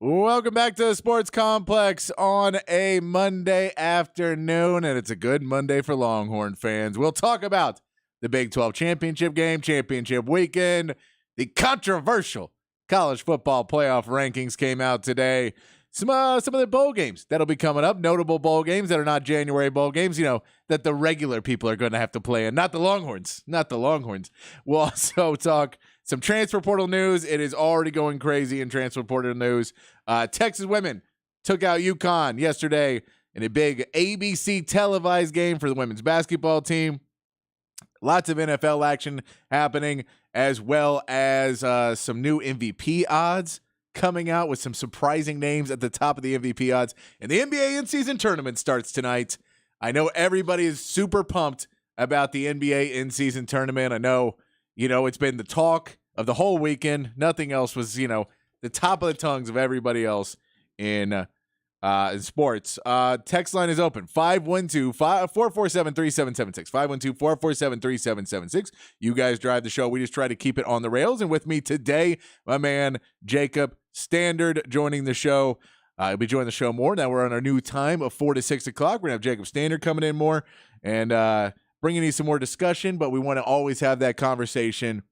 Welcome back to the Sports Complex on a Monday afternoon, and it's a good Monday for Longhorn fans. We'll talk about the Big 12 championship game, championship weekend. The controversial college football playoff rankings came out today. Some of the bowl games that'll be coming up, notable bowl games that are not January bowl games, that the regular people are going to have to play in, not the Longhorns. We'll also talk some transfer portal news. It is already going crazy in transfer portal news. Texas women took out UConn yesterday in a big ABC televised game for the women's basketball team. Lots of NFL action happening, as well as some new MVP odds coming out with some surprising names at the top of the MVP odds. And the NBA in-season tournament starts tonight. I know everybody is super pumped about the NBA in-season tournament. I know, it's been the talk of the whole weekend. Nothing else was, the top of the tongues of everybody else in sports. Text line is open. 512-447-3776. 512-447-3776. You guys drive the show. We just try to keep it on the rails. And with me today, my man, Jacob Standard, joining the show. He'll be joining the show more. Now we're on our new time of 4 to 6 o'clock. We're going to have Jacob Standard coming in more and bringing you some more discussion, but we want to always have that conversation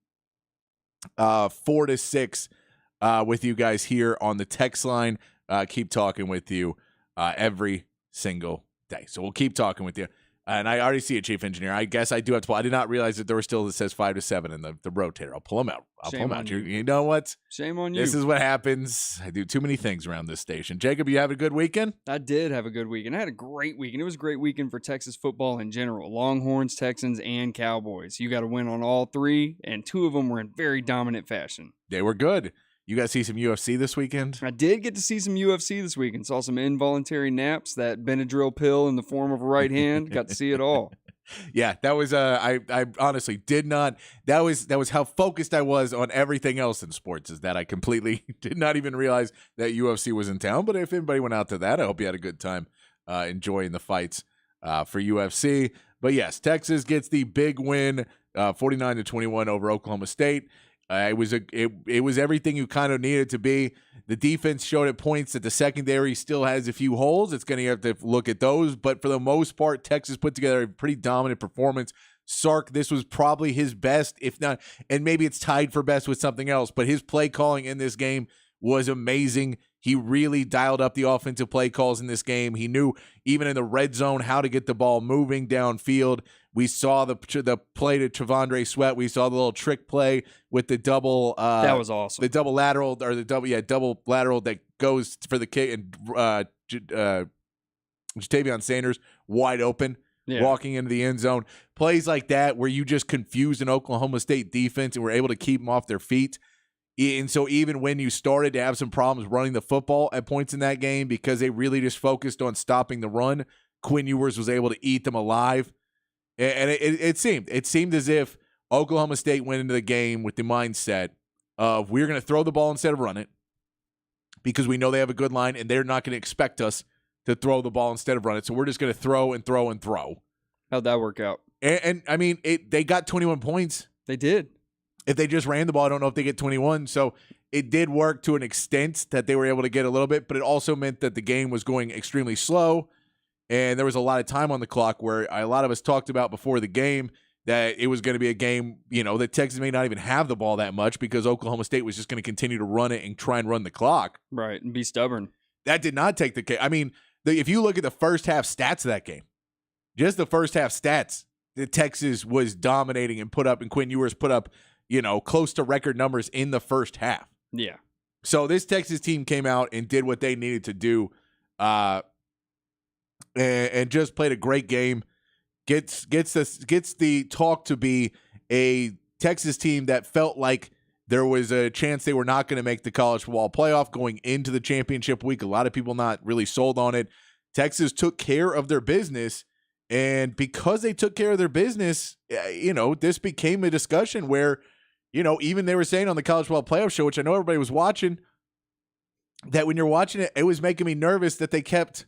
4 to 6 with you guys here on the text line. Keep talking with you every single day. So we'll keep talking with you. And I already see it, Chief Engineer. I guess I do have to pull. I did not realize that there was still that says 5 to 7 in the rotator. I'll pull them out. You know what? Shame on you. This is what happens. I do too many things around this station. Jacob, you have a good weekend? I did have a good weekend. I had a great weekend. It was a great weekend for Texas football in general. Longhorns, Texans, and Cowboys. You got to win on all three, and two of them were in very dominant fashion. They were good. You got to see some UFC this weekend? I did get to see some UFC this weekend. Saw some involuntary naps, that Benadryl pill in the form of a right hand. Got to see it all. Yeah, that was I honestly did not. That was how focused I was on everything else in sports, is that I completely did not even realize that UFC was in town. But if anybody went out to that, I hope you had a good time enjoying the fights for UFC. But yes, Texas gets the big win, 49-21 over Oklahoma State. It was everything you kind of needed to be. The defense showed at points that the secondary still has a few holes. It's going to have to look at those. But for the most part, Texas put together a pretty dominant performance. Sark, this was probably his best, if not, and maybe it's tied for best with something else, but his play calling in this game was amazing. He really dialed up the offensive play calls in this game. He knew, even in the red zone, how to get the ball moving downfield. We saw the play to Tavondre Sweat. We saw the little trick play with the double. That was awesome. The double lateral, or the double lateral that goes for the kick, and Ja'Tavion Sanders wide open, walking into the end zone. Plays like that where you just confused an Oklahoma State defense and were able to keep them off their feet. And so even when you started to have some problems running the football at points in that game, because they really just focused on stopping the run, Quinn Ewers was able to eat them alive. And it seemed as if Oklahoma State went into the game with the mindset of, we're going to throw the ball instead of run it, because we know they have a good line and they're not going to expect us to throw the ball instead of run it. So we're just going to throw and throw and throw. How'd that work out? And I mean, they got 21 points. They did. If they just ran the ball, I don't know if they get 21. So it did work to an extent that they were able to get a little bit, but it also meant that the game was going extremely slow. And there was a lot of time on the clock where a lot of us talked about before the game that it was going to be a game, that Texas may not even have the ball that much, because Oklahoma State was just going to continue to run it and try and run the clock. Right, and be stubborn. That did not take the case. I mean, if you look at the first half stats of that game, just the first half stats, the Texas was dominating and Quinn Ewers put up, close to record numbers in the first half. Yeah. So this Texas team came out and did what they needed to do, and just played a great game. Gets the talk to be a Texas team that felt like there was a chance they were not going to make the college football playoff going into the championship week. A lot of people not really sold on it. Texas took care of their business, and because they took care of their business, this became a discussion where, even they were saying on the college football playoff show, which I know everybody was watching, that when you're watching it, it was making me nervous that they kept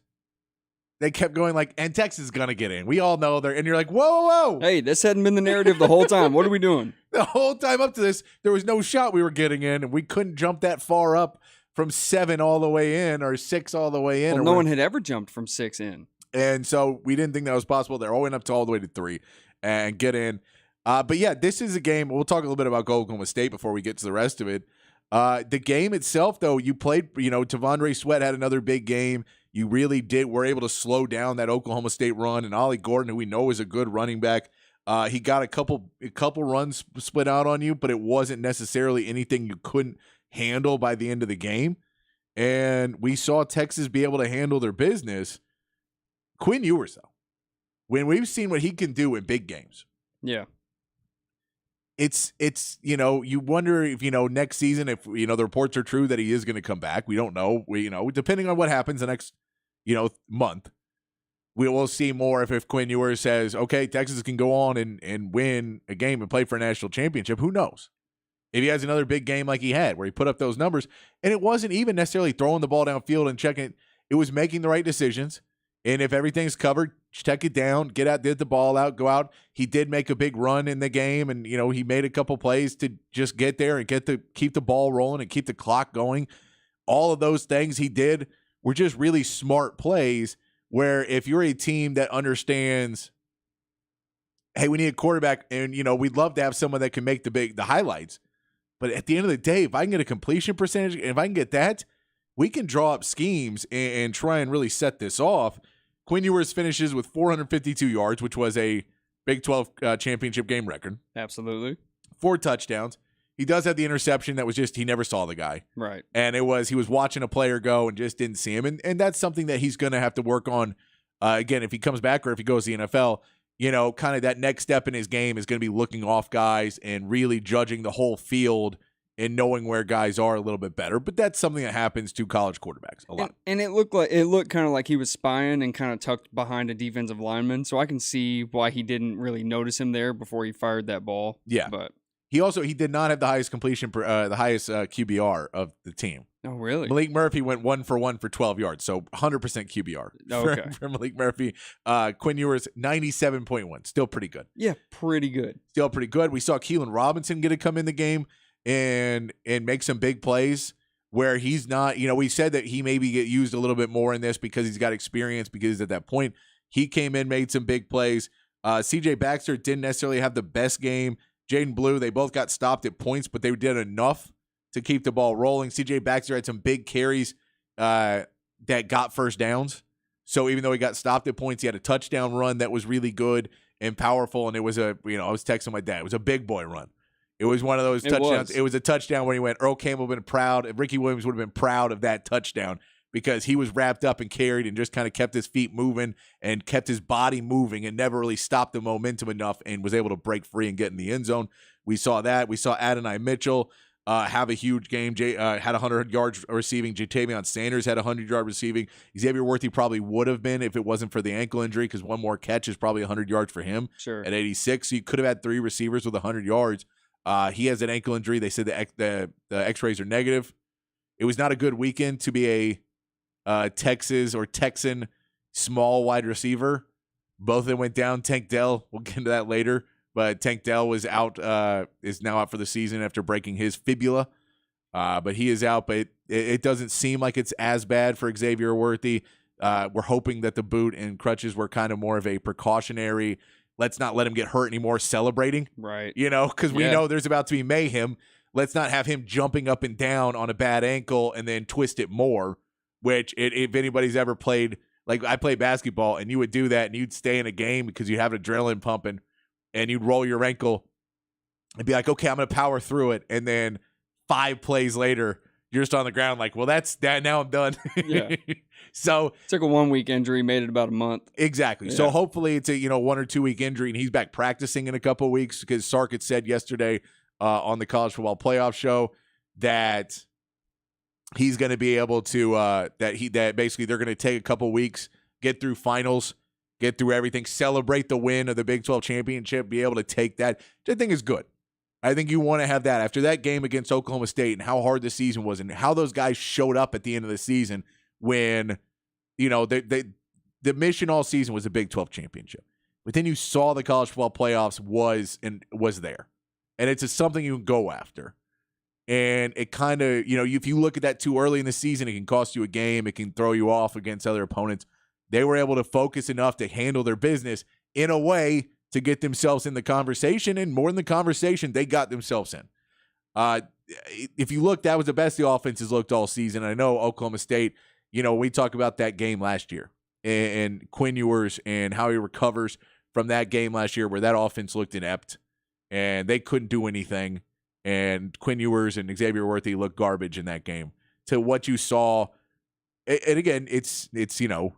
going like, and Texas is going to get in. We all know they're, and you're like, whoa. Hey, this hadn't been the narrative the whole time. What are we doing? The whole time up to this, there was no shot we were getting in, and we couldn't jump that far up from 7 all the way in or 6 all the way in. Well, no one had ever jumped from 6 in. And so we didn't think that was possible. They're all up to all the way to 3 and get in. But yeah, this is a game. We'll talk a little bit about Oklahoma State before we get to the rest of it. The game itself, though, you played, T'Vondre Sweat had another big game. You really were able to slow down that Oklahoma State run. And Ollie Gordon, who we know is a good running back, he got a couple runs split out on you, but it wasn't necessarily anything you couldn't handle by the end of the game. And we saw Texas be able to handle their business. Quinn Ewers, though, when we've seen what he can do in big games. Yeah. It's you wonder if, next season, if, the reports are true that he is going to come back. We don't know. Depending on what happens the next, month, we will see more if Quinn Ewers says, okay, Texas can go on and win a game and play for a national championship. Who knows? If he has another big game like he had where he put up those numbers, and it wasn't even necessarily throwing the ball downfield and checking it. It was making the right decisions. And if everything's covered, check it down, get the ball out, go out. He did make a big run in the game, and he made a couple plays to just get there and keep the ball rolling and keep the clock going. All of those things he did were just really smart plays. Where if you're a team that understands, hey, we need a quarterback, and we'd love to have someone that can make the highlights. But at the end of the day, if I can get a completion percentage, and if I can get that, we can draw up schemes and try and really set this off. Quinn Ewers finishes with 452 yards, which was a Big 12 championship game record. Absolutely. 4 touchdowns. He does have the interception that was just he never saw the guy. Right. And he was watching a player go and just didn't see him. And that's something that he's going to have to work on, again, if he comes back or if he goes to the NFL. Kind of that next step in his game is going to be looking off guys and really judging the whole field and knowing where guys are a little bit better. But that's something that happens to college quarterbacks a lot. And it looked kind of like he was spying and kind of tucked behind a defensive lineman. So I can see why he didn't really notice him there before he fired that ball. Yeah. But he did not have the highest completion, the highest QBR of the team. Oh, really? Malik Murphy went 1 for 1 for 12 yards, so 100% QBR for Malik Murphy. Quinn Ewers 97.1, still pretty good. Yeah, pretty good. Still pretty good. We saw Keelan Robinson get to come in the game and make some big plays where he's not, we said that he maybe get used a little bit more in this because he's got experience, because at that point he came in, made some big plays. CJ Baxter didn't necessarily have the best game. Jaden Blue, they both got stopped at points, but they did enough to keep the ball rolling. CJ Baxter had some big carries that got first downs. So even though he got stopped at points, he had a touchdown run that was really good and powerful. And it was I was texting my dad, it was a big boy run. It was one of those touchdowns. It was a touchdown where he went, Earl Campbell would have been proud. Ricky Williams would have been proud of that touchdown because he was wrapped up and carried and just kind of kept his feet moving and kept his body moving and never really stopped the momentum enough and was able to break free and get in the end zone. We saw that. We saw Adonai Mitchell have a huge game. Had 100 yards receiving. Jatavion Sanders had 100-yard receiving. Xavier Worthy probably would have been if it wasn't for the ankle injury, because one more catch is probably 100 yards for him at 86. So you could have had 3 receivers with 100 yards. He has an ankle injury. They said the X-rays are negative. It was not a good weekend to be a Texas or Texan small wide receiver. Both of them went down. Tank Dell, we'll get into that later. But Tank Dell was out, is now out for the season after breaking his fibula. But he is out. But it doesn't seem like it's as bad for Xavier Worthy. We're hoping that the boot and crutches were kind of more of a precautionary, let's not let him get hurt anymore, celebrating. Right. Because we know there's about to be mayhem. Let's not have him jumping up and down on a bad ankle and then twist it more, which if anybody's ever played, like I played basketball, and you would do that and you'd stay in a game because you'd have adrenaline pumping and you'd roll your ankle and be like, okay, I'm going to power through it. And then 5 plays later, you're just on the ground like, well, that's that. Now I'm done. Yeah. So took a 1-week injury, made it about a month. Exactly. Yeah. So hopefully it's a 1 or 2 week injury and he's back practicing in a couple of weeks, because Sark had said yesterday on the College Football Playoff show that he's going to be able to that basically they're going to take a couple of weeks, get through finals, get through everything, celebrate the win of the Big 12 championship, be able to take that, which I think is good. I think you want to have that after that game against Oklahoma State and how hard the season was and how those guys showed up at the end of the season when, the mission all season was a Big 12 championship. But then you saw the college football playoffs was there. And it's just something you can go after. And it kind of, if you look at that too early in the season, it can cost you a game. It can throw you off against other opponents. They were able to focus enough to handle their business in a way to get themselves in the conversation, and more in the conversation, they got themselves in. If you look, that was the best the offense has looked all season. I know Oklahoma State, we talk about that game last year and Quinn Ewers and how he recovers from that game last year where that offense looked inept and they couldn't do anything. And Quinn Ewers and Xavier Worthy looked garbage in that game. To what you saw, and again, it's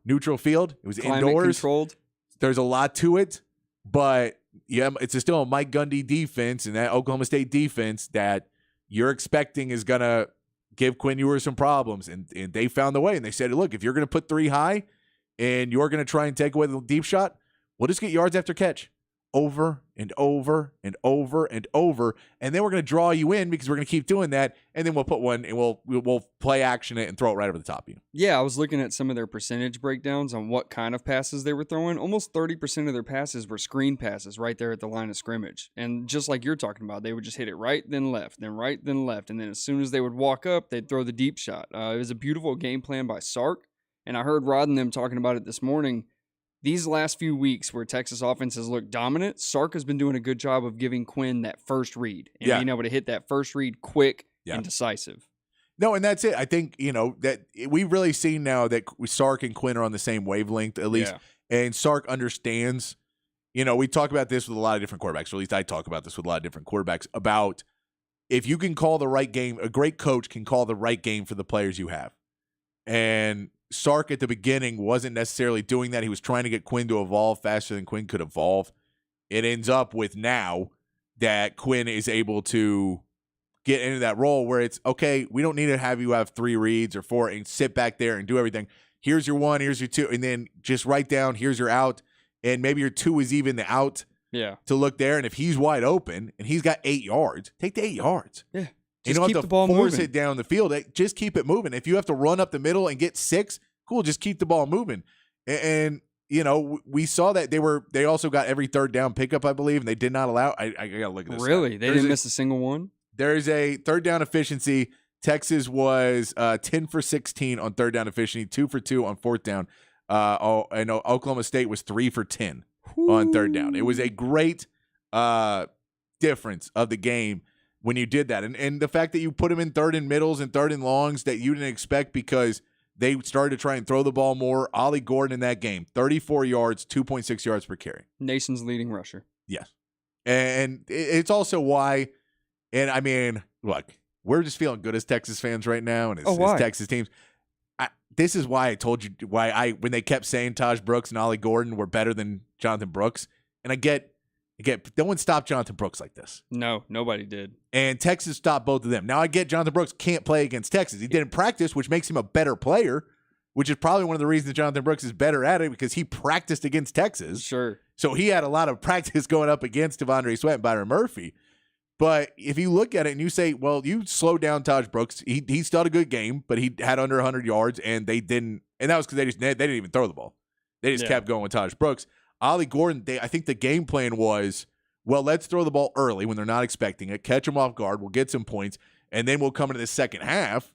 neutral field. It was Climate indoors. Controlled. There's a lot to it, but yeah, it's still a Mike Gundy defense and that Oklahoma State defense that you're expecting is going to give Quinn Ewers some problems. And they found the way, and they said, look, if you're going to put 3 high and you're going to try and take away the deep shot, we'll just get yards after catch over and over and over and over. And then we're going to draw you in because we're going to keep doing that. And then we'll put one and we'll play action it and throw it right over the top of you. Yeah, I was looking at some of their percentage breakdowns on what kind of passes they were throwing. Almost 30% of their passes were screen passes right there at the line of scrimmage. And just like you're talking about, they would just hit it right, then left, then right, then left. And then as soon as they would walk up, they'd throw the deep shot. It was a beautiful game plan by Sark. And I heard Rod and them talking about it this morning. These last few weeks where Texas offense has looked dominant, Sark has been doing a good job of giving Quinn that first read and being able to hit that first read quick and decisive. No, and that's it. I think, that we've really seen now that Sark and Quinn are on the same wavelength, at least. Yeah. And Sark understands, we talk about this with a lot of different quarterbacks, or at least I talk about this with a lot of different quarterbacks, about if you can call the right game, a great coach can call the right game for the players you have. And Sark at the beginning wasn't necessarily doing that. He was trying to get Quinn to evolve faster than Quinn could evolve. It ends up with now that Quinn is able to get into that role where it's, okay, we don't need to have you have 3 reads or 4 and sit back there and do everything. Here's your 1, here's your 2, and then just write down, here's your out, and maybe your 2 is even the out to look there. And if he's wide open and he's got 8 yards, take the 8 yards. Yeah. You don't have to force it down the field. Just keep it moving. If you have to run up the middle and get 6, cool, just keep the ball moving. And we saw that they also got every third down pickup, I believe, and they did not allow. I got to look at this. Really? They didn't miss a single one? There is a third down efficiency. Texas was 10 for 16 on third down efficiency, 2 for 2 on fourth down. I know Oklahoma State was 3 for 10 on third down. It was a great difference of the game when you did that. And the fact that you put them in third and middles and third and longs that you didn't expect because they started to try and throw the ball more. Ollie Gordon in that game, 34 yards, 2.6 yards per carry. Nation's leading rusher. Yes. And it's also why, and I mean, look, we're just feeling good as Texas fans right now and as Texas teams. This is why I told you when they kept saying Taj Brooks and Ollie Gordon were better than Jonathan Brooks. And I get, no one stopped Jonathan Brooks like this. No, nobody did. And Texas stopped both of them. Now, I get Jonathan Brooks can't play against Texas. He didn't practice, which makes him a better player, which is probably one of the reasons Jonathan Brooks is better at it because he practiced against Texas. Sure. So he had a lot of practice going up against Devondre Sweat and Byron Murphy. But if you look at it and you say, well, you slowed down Taj Brooks. He still had a good game, but he had under 100 yards, and they didn't. And that was because they didn't even throw the ball. They just kept going with Taj Brooks. Ollie Gordon, I think the game plan was, well, let's throw the ball early when they're not expecting it, catch them off guard, we'll get some points, and then we'll come into the second half.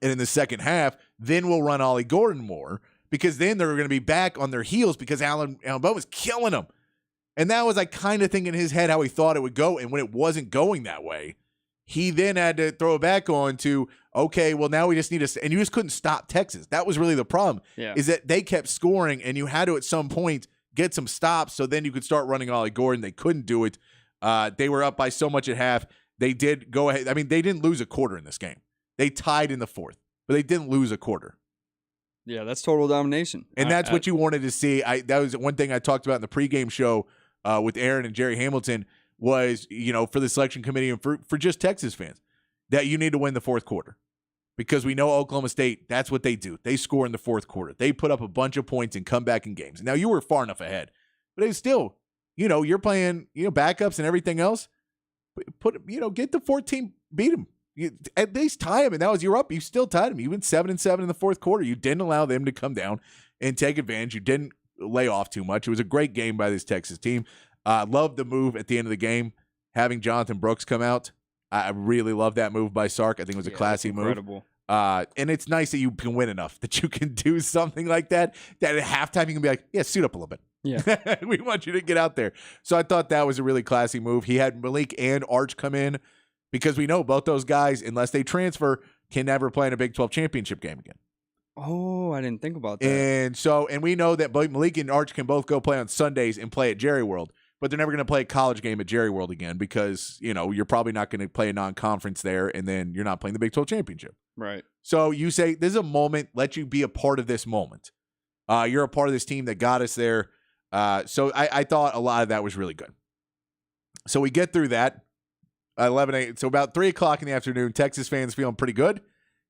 And in the second half, then we'll run Ollie Gordon more because then they're going to be back on their heels because Allen Bow was killing them. And that was kind of thinking in his head how he thought it would go. And when it wasn't going that way, he then had to throw it back on to, okay, well, now we just need to – and you just couldn't stop Texas. That was really the problem is that they kept scoring, and you had to at some point get some stops so then you could start running Ollie Gordon. They couldn't do it. They were up by so much at half. They did go ahead. I mean, they didn't lose a quarter in this game. They tied in the fourth, but they didn't lose a quarter. Yeah, that's total domination. And that's what you wanted to see. That was one thing I talked about in the pregame show with Aaron and Jerry Hamilton was, for the selection committee and for just Texas fans, that you need to win the fourth quarter. Because we know Oklahoma State, that's what they do. They score in the fourth quarter. They put up a bunch of points and come back in games. Now, you were far enough ahead. But it's still, you're playing, backups and everything else. Get the 14, beat them. At least tie them. And that was, you're up. You still tied them. You went 7-7 in the fourth quarter. You didn't allow them to come down and take advantage. You didn't lay off too much. It was a great game by this Texas team. Loved the move at the end of the game, having Jonathan Brooks come out. I really love that move by Sark. I think it was a classy move. Incredible. And it's nice that you can win enough that you can do something like that at halftime you can be like, yeah, suit up a little bit. Yeah. We want you to get out there. So I thought that was a really classy move. He had Malik and Arch come in because we know both those guys, unless they transfer, can never play in a Big 12 championship game again. Oh, I didn't think about that. And we know that Malik and Arch can both go play on Sundays and play at Jerry World, but they're never going to play a college game at Jerry World again because, you're probably not going to play a non-conference there, and then you're not playing the Big 12 championship. Right. So you say, this is a moment, let you be a part of this moment. You're a part of this team that got us there. So I thought a lot of that was really good. So we get through that. 11 so about 3 o'clock in the afternoon, Texas fans feeling pretty good.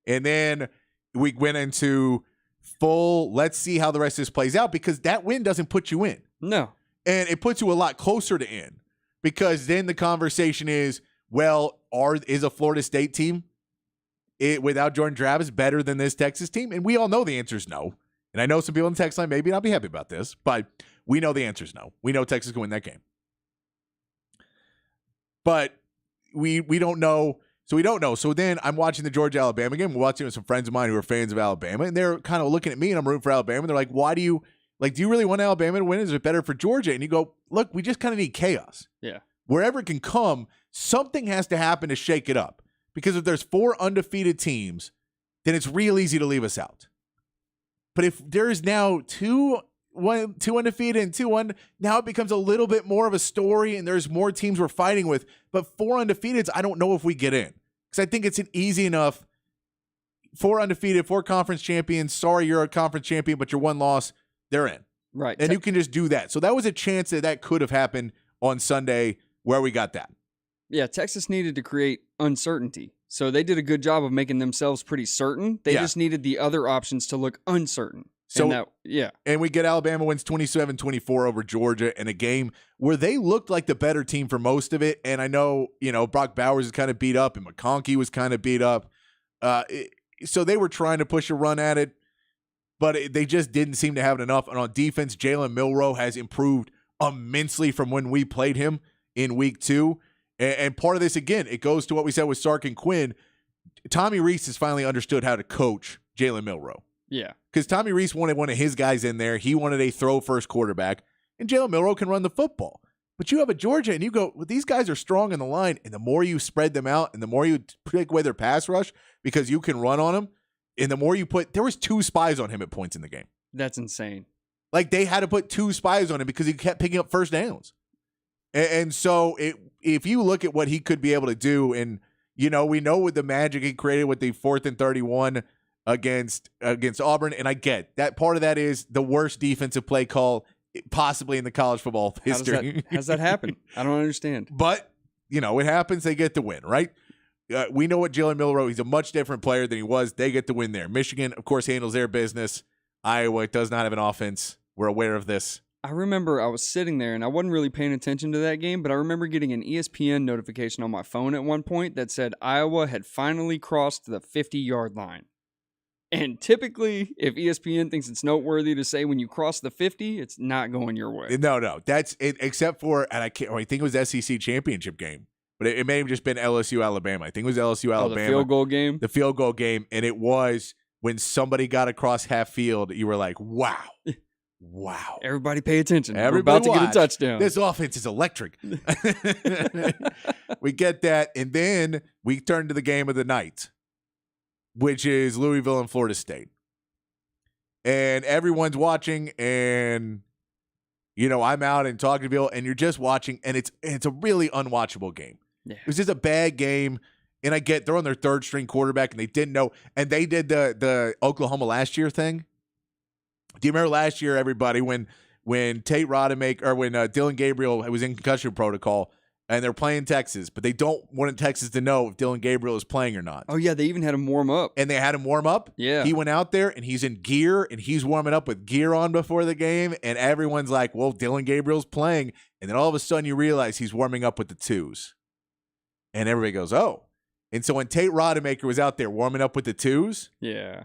And then we went into full, let's see how the rest of this plays out, because that win doesn't put you in. No. And it puts you a lot closer to in, because then the conversation is, well, is a Florida State team without Jordan Travis better than this Texas team? And we all know the answer is no. And I know some people in the text line maybe not be happy about this, but we know the answer is no. We know Texas can win that game. But we don't know. So we don't know. So then I'm watching the Georgia-Alabama game. I'm watching with some friends of mine who are fans of Alabama, and they're kind of looking at me, and I'm rooting for Alabama. And they're like, why do you really want Alabama to win? Is it better for Georgia? And you go, look, we just kind of need chaos. Yeah. Wherever it can come, something has to happen to shake it up. Because if there's 4 undefeated teams, then it's real easy to leave us out. But if there's now two undefeated and 2-1, now it becomes a little bit more of a story, and there's more teams we're fighting with. But 4 undefeateds, I don't know if we get in. Because I think it's an easy enough 4 undefeated, 4 conference champions. Sorry, you're a conference champion, but you're 1 loss. They're in. Right. And you can just do that. So that was a chance that could have happened on Sunday where we got that. Yeah, Texas needed to create uncertainty. So they did a good job of making themselves pretty certain. They just needed the other options to look uncertain. So, and we get Alabama wins 27-24 over Georgia in a game where they looked like the better team for most of it. And I know, Brock Bowers is kind of beat up and McConkey was kind of beat up. So they were trying to push a run at it, but they just didn't seem to have it enough. And on defense, Jalen Milroe has improved immensely from when we played him in week 2. And part of this, again, it goes to what we said with Sark and Quinn. Tommy Rees has finally understood how to coach Jalen Milroe. Yeah. Because Tommy Rees wanted one of his guys in there. He wanted a throw-first quarterback. And Jalen Milroe can run the football. But you have a Georgia, and you go, well, these guys are strong in the line. And the more you spread them out, and the more you take away their pass rush, because you can run on them, and the more you there was 2 spies on him at points in the game. That's insane. Like, they had to put 2 spies on him because he kept picking up first downs. And so if you look at what he could be able to do, and, we know with the magic he created with the 4th and 31 against Auburn, and I get that part of that is the worst defensive play call possibly in the college football history. How does that happen? I don't understand. But, it happens. They get the win, right? We know what Jalen Milroe, he's a much different player than he was. They get the win there. Michigan, of course, handles their business. Iowa does not have an offense. We're aware of this. I remember I was sitting there, and I wasn't really paying attention to that game, but I remember getting an ESPN notification on my phone at one point that said Iowa had finally crossed the 50-yard line. And typically, if ESPN thinks it's noteworthy to say when you cross the 50, it's not going your way. No. That's it, except for, and I think it was SEC championship game, but it may have just been LSU Alabama. I think it was LSU Alabama. The field goal game? The field goal game, and it was when somebody got across half field, you were like, wow. Wow. Everybody pay attention. Everybody We're about to get a touchdown. This offense is electric. We get that, and then we turn to the game of the night, which is Louisville and Florida State. And everyone's watching, and, I'm out in Talkville, and you're just watching, and it's a really unwatchable game. Yeah. It was just a bad game, and I get they're on their 3rd-string quarterback, and they didn't know, and they did the Oklahoma last year thing. Do you remember last year, everybody, when Tate Rodemaker or when Dylan Gabriel was in concussion protocol and they're playing Texas, but they don't want Texas to know if Dylan Gabriel is playing or not. Oh, yeah, they even had him warm up. And they had him warm up? Yeah. He went out there, and he's in gear, and he's warming up with gear on before the game, and everyone's like, well, Dylan Gabriel's playing. And then all of a sudden you realize he's warming up with the 2s. And everybody goes, oh. And so when Tate Rodemaker was out there warming up with the 2s,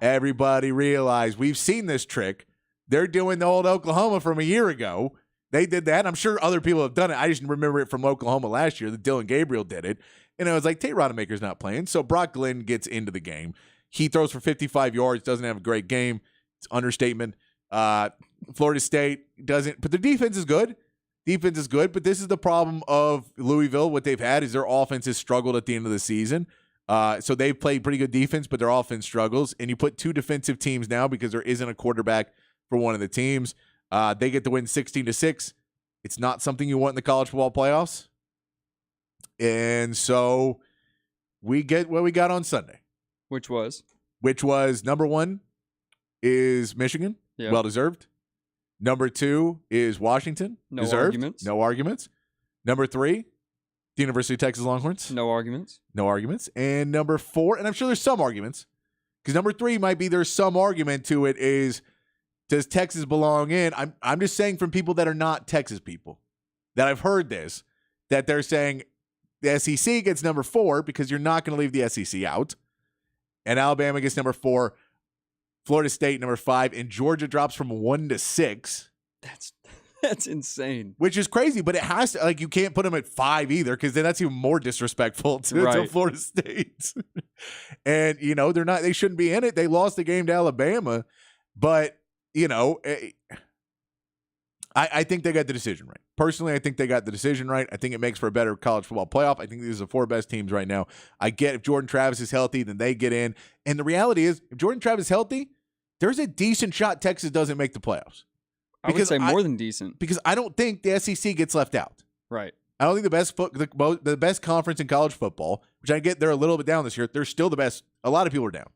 everybody realized we've seen this trick. They're doing the old Oklahoma from a year ago. They did that. I'm sure other people have done it. I just remember it from Oklahoma last year that Dylan Gabriel did it. And I was like, Tate Rodemaker's not playing. So Brock Glenn gets into the game. He throws for 55 yards, doesn't have a great game. It's understatement. Florida State doesn't, but the defense is good. Defense is good, but this is the problem of Louisville. What they've had is their offense has struggled at the end of the season. So they've played pretty good defense, but their offense struggles. And you put two defensive teams now because there isn't a quarterback for one of the teams. They get to win 16-6. It's not something you want in the college football playoffs. And so we get what we got on Sunday. Which was number one is Michigan. Yeah. Well-deserved. Number two is Washington. No Deserved. arguments. No arguments. Number three, the University of Texas Longhorns. No arguments. No arguments. And number four, and I'm sure there's some arguments, because number three might be there's some argument to it is, does Texas belong in? I'm just saying from people that are not Texas people, that I've heard this, that they're saying the SEC gets number 4 because you're not going to leave the SEC out, and Alabama gets number 4, Florida State number 5, and Georgia drops from 1 to 6. That's insane. Which is crazy, but it has to, like, you can't put them at 5 either, because then that's even more disrespectful to Florida State. And, you know, they shouldn't be in it. They lost the game to Alabama, but, you know, I think they got the decision right. Personally, I think they got the decision right. I think it makes for a better college football playoff. I think these are the 4 best teams right now. I get if Jordan Travis is healthy, then they get in. And the reality is, if Jordan Travis is healthy, there's a decent shot Texas doesn't make the playoffs. I would say more than decent. Because I don't think the SEC gets left out. Right. I don't think the best conference in college football, which I get they're a little bit down this year, they're still the best. A lot of people are down.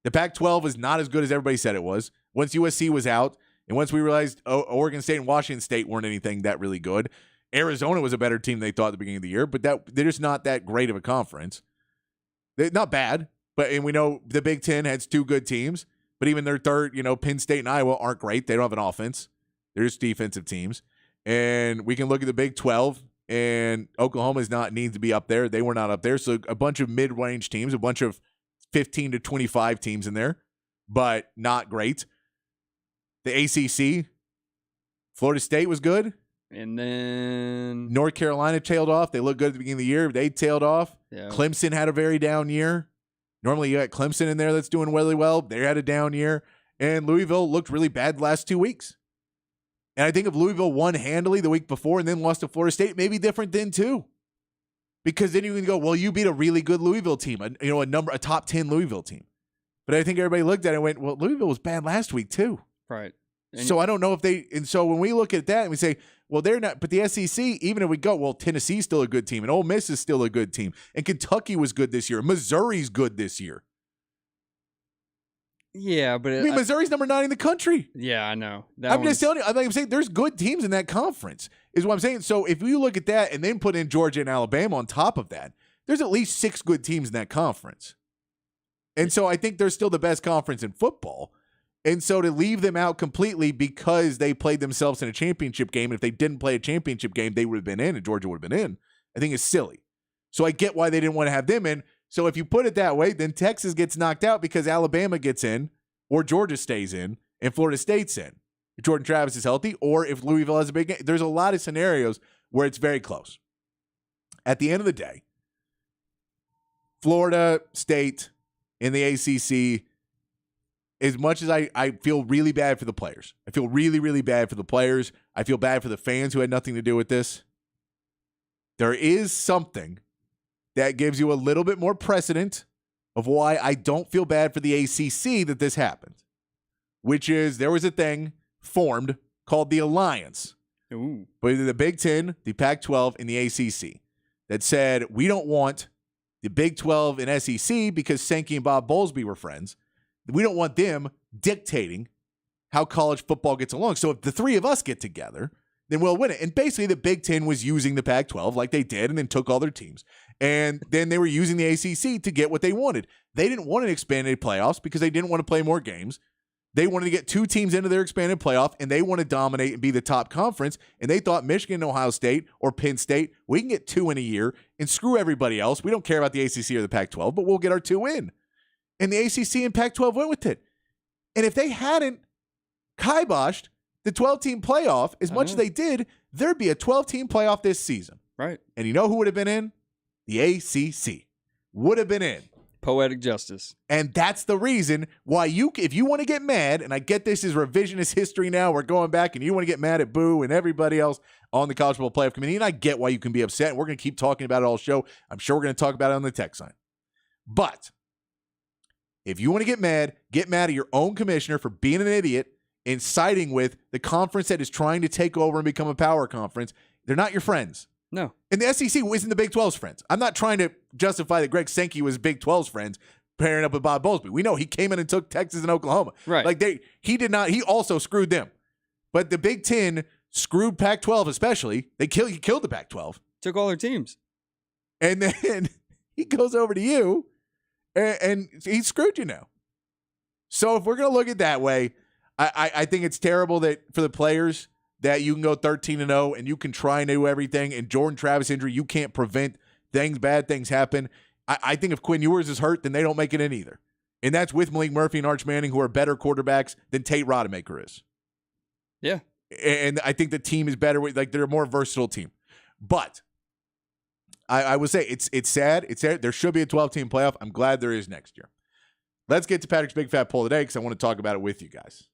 The Pac-12 is not as good as everybody said it was. Once USC was out, and once we realized Oregon State and Washington State weren't anything that really good, Arizona was a better team than they thought at the beginning of the year, but they're just not that great of a conference. They're not bad, and we know the Big Ten has 2 good teams, but even their third, Penn State and Iowa aren't great. They don't have an offense. They're just defensive teams. And we can look at the Big 12, and Oklahoma needs to be up there. They were not up there. So a bunch of mid-range teams, a bunch of 15 to 25 teams in there, but not great. The ACC, Florida State was good. And then North Carolina tailed off. They looked good at the beginning of the year. They tailed off. Yeah. Clemson had a very down year. Normally you got Clemson in there that's doing really well. They had a down year. And Louisville looked really bad the last 2 weeks. And I think if Louisville won handily the week before and then lost to Florida State, maybe different then too. Because then you can go, well, you beat a really good Louisville team, a top 10 Louisville team. But I think everybody looked at it and went, well, Louisville was bad last week too. Right. So I don't know if and so when we look at that and we say, well, they're not, but the SEC, even if we go, well, Tennessee's still a good team and Ole Miss is still a good team and Kentucky was good this year. Missouri's good this year. Yeah, but I mean, Missouri's number 9 in the country. Yeah, I know. I'm just telling you. I'm saying there's good teams in that conference, is what I'm saying. So if you look at that and then put in Georgia and Alabama on top of that, there's at least 6 good teams in that conference. And so I think they're still the best conference in football. And so to leave them out completely because they played themselves in a championship game, and if they didn't play a championship game, they would have been in and Georgia would have been in, I think is silly. So I get why they didn't want to have them in. So if you put it that way, then Texas gets knocked out because Alabama gets in or Georgia stays in and Florida State's in. If Jordan Travis is healthy or if Louisville has a big game. There's a lot of scenarios where it's very close. At the end of the day, Florida State in the ACC, as much as I feel really bad for the players. I feel really, really bad for the players. I feel bad for the fans who had nothing to do with this. There is something that gives you a little bit more precedent of why I don't feel bad for the ACC that this happened, which is there was a thing formed called the Alliance. Ooh. But the Big Ten, the Pac-12, and the ACC that said we don't want the Big 12 and SEC because Sankey and Bob Bowlesby were friends. We don't want them dictating how college football gets along. So if the 3 of us get together, then we'll win it. And basically the Big Ten was using the Pac-12 like they did and then took all their teams. And then they were using the ACC to get what they wanted. They didn't want an expanded playoffs because they didn't want to play more games. They wanted to get 2 teams into their expanded playoff, and they want to dominate and be the top conference. And they thought Michigan, Ohio State, or Penn State, we can get 2 in a year and screw everybody else. We don't care about the ACC or the Pac-12, but we'll get our 2 in. And the ACC and Pac-12 went with it. And if they hadn't kiboshed the 12-team playoff as much as they did, there'd be a 12-team playoff this season. Right. And you know who would have been in? The ACC would have been in. Poetic justice. And that's the reason why if you want to get mad, and I get this is revisionist history now, we're going back, and you want to get mad at Boo and everybody else on the College Football Playoff Committee, and I get why you can be upset, and we're going to keep talking about it all show. I'm sure we're going to talk about it on the text line. But if you want to get mad at your own commissioner for being an idiot and siding with the conference that is trying to take over and become a power conference. They're not your friends. No. And the SEC isn't the Big 12's friends. I'm not trying to justify that Greg Sankey was Big 12's friends pairing up with Bob Bowlesby. We know he came in and took Texas and Oklahoma. Right. Like he did not. He also screwed them. But the Big 10 screwed Pac-12 especially. He killed the Pac-12. Took all their teams. And then he goes over to you and he screwed you now. So if we're going to look at it that way, I think it's terrible that for the players that you can go 13-0 and you can try and do everything. And Jordan Travis injury, you can't prevent bad things happen. I think if Quinn Ewers is hurt, then they don't make it in either. And that's with Malik Murphy and Arch Manning, who are better quarterbacks than Tate Rodemaker is. Yeah. And I think the team is better. Like, they're a more versatile team. But I would say it's sad. It's sad. There should be a 12-team playoff. I'm glad there is next year. Let's get to Patrick's Big Fat Poll today because I want to talk about it with you guys.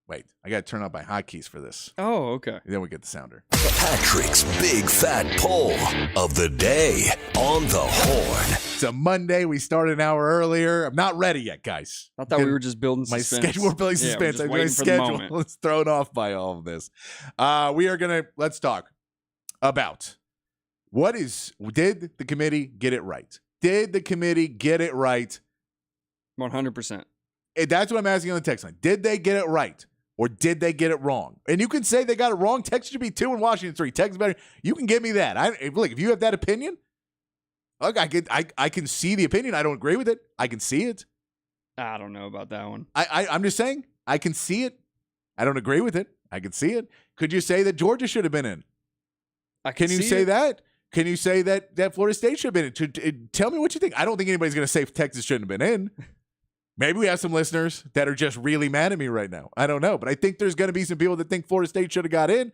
Wait, I got to turn on my hotkeys for this. Oh, okay. Then we get the sounder. Patrick's Big Fat Poll of the day on the Horn. It's a Monday. We started an hour earlier. I'm not ready yet, guys. I thought we were just building my suspense. schedule. We're building suspense. Yeah, My schedule is thrown off by all of this. Let's talk about did the committee get it right? Did the committee get it right? 100%. That's what I'm asking on the text line. Did they get it right? Or did they get it wrong? And you can say they got it wrong. Texas should be 2 and Washington 3. Texas better. You can give me that. Look, if you have that opinion, look, I can see the opinion. I don't agree with it. I can see it. I don't know about that one. I'm just saying, I can see it. I don't agree with it. I can see it. Could you say that Georgia should have been in? Can you say that? Can you say that Florida State should have been in? Tell me what you think. I don't think anybody's going to say Texas shouldn't have been in. Maybe we have some listeners that are just really mad at me right now. I don't know. But I think there's going to be some people that think Florida State should have got in.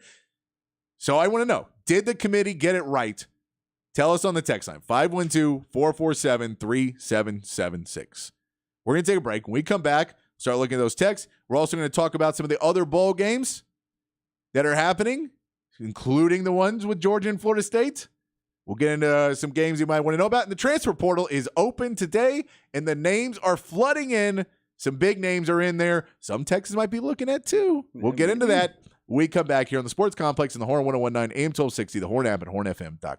So I want to know, did the committee get it right? Tell us on the text line, 512-447-3776. We're going to take a break. When we come back, start looking at those texts. We're also going to talk about some of the other bowl games that are happening, including the ones with Georgia and Florida State. We'll get into some games you might want to know about. And the transfer portal is open today, and the names are flooding in. Some big names are in there. Some Texans might be looking at, too. We'll get into that when we come back here on the Sports Complex in the Horn 1019 AM 1260, the Horn app, and hornfm.com.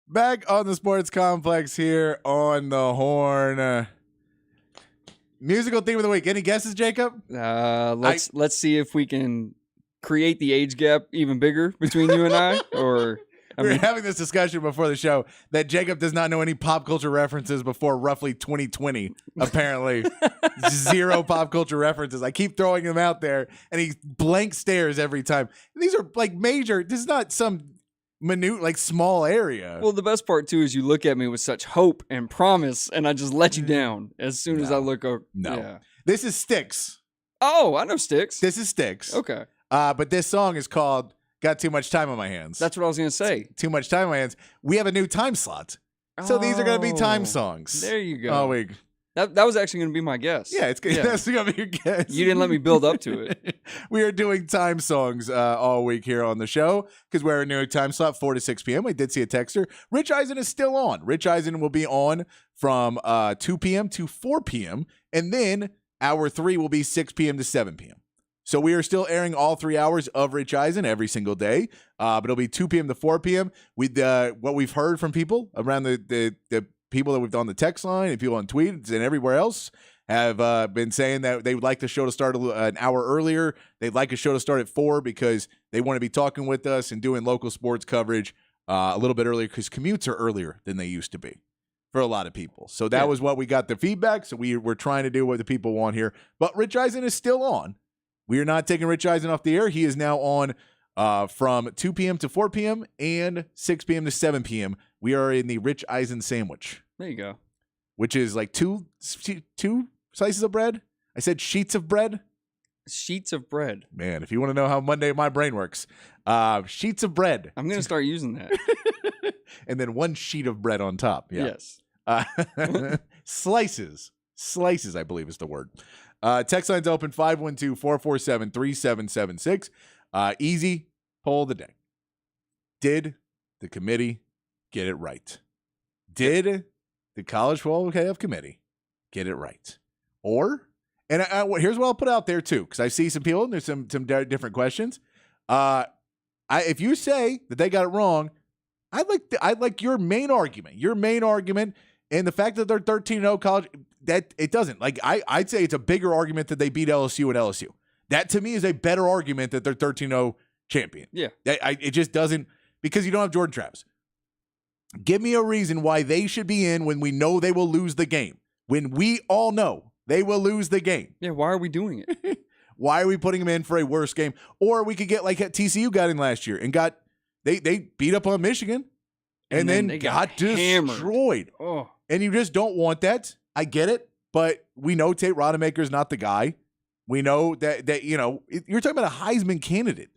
Back on the Sports Complex here on the Horn. Musical theme of the week. Any guesses, Jacob? Let's see if we can create the age gap even bigger between you and I. Or We were having this discussion before the show that Jacob does not know any pop culture references before roughly 2020. Apparently, zero pop culture references. I keep throwing them out there, and he blank stares every time. These are like major. This is not some minute, like small area. Well, the best part too is you look at me with such hope and promise, and I just let you down as soon as I look over. No. Yeah. This is Styx. Oh, I know Styx. This is Styx. Okay. But this song is called "Got Too Much Time on My Hands." That's what I was gonna say. Too much time on my hands. We have a new time slot, so these are going to be time songs. There you go. Oh, wait. That was actually going to be my guess. Yeah, it's good. Yeah. That's going to be your guess. You didn't let me build up to it. We are doing time songs all week here on the show because we're a new time slot, 4 to 6 p.m. We did see a texter. Rich Eisen is still on. Rich Eisen will be on from 2 p.m. to 4 p.m. And then hour 3 will be 6 p.m. to 7 p.m. So we are still airing all 3 hours of Rich Eisen every single day, but it'll be 2 p.m. to 4 p.m. With what we've heard from people around the people that we've done the text line and people on tweets and everywhere else have been saying that they would like the show to start an hour earlier. They'd like a show to start at 4 because they want to be talking with us and doing local sports coverage a little bit earlier because commutes are earlier than they used to be for a lot of people. So that was what we got the feedback. So we're trying to do what the people want here. But Rich Eisen is still on. We are not taking Rich Eisen off the air. He is now on from 2 p.m. to 4 p.m. and 6 p.m. to 7 p.m. We are in the Rich Eisen sandwich. There you go. Which is like two slices of bread. I said sheets of bread. Sheets of bread. Man, if you want to know how Monday my brain works, sheets of bread. I'm going to start using that. And then one sheet of bread on top. Yeah. Yes. Slices. Slices, I believe is the word. Text line's open 512-447-3776. Easy poll of the day. Did the committee get it right? Did the College Football Playoff Committee get it right? Or, and here's what I'll put out there too, because I see some people, and there's some different questions. If you say that they got it wrong, I'd like your main argument. And the fact that they're 13-0 college, that it doesn't. Like, I'd say it's a bigger argument that they beat LSU and LSU. That, to me, is a better argument that they're 13-0 champion. Yeah. It just doesn't, because you don't have Jordan Travis. Give me a reason why they should be in when we know they will lose the game. When we all know they will lose the game. Yeah, why are we doing it? Why are we putting them in for a worse game? Or we could get like TCU got in last year and they beat up on Michigan and then they got hammered. destroyed. Oh. And you just don't want that. I get it, but we know Tate Rodemaker's not the guy. We know that you know, you're talking about a Heisman candidate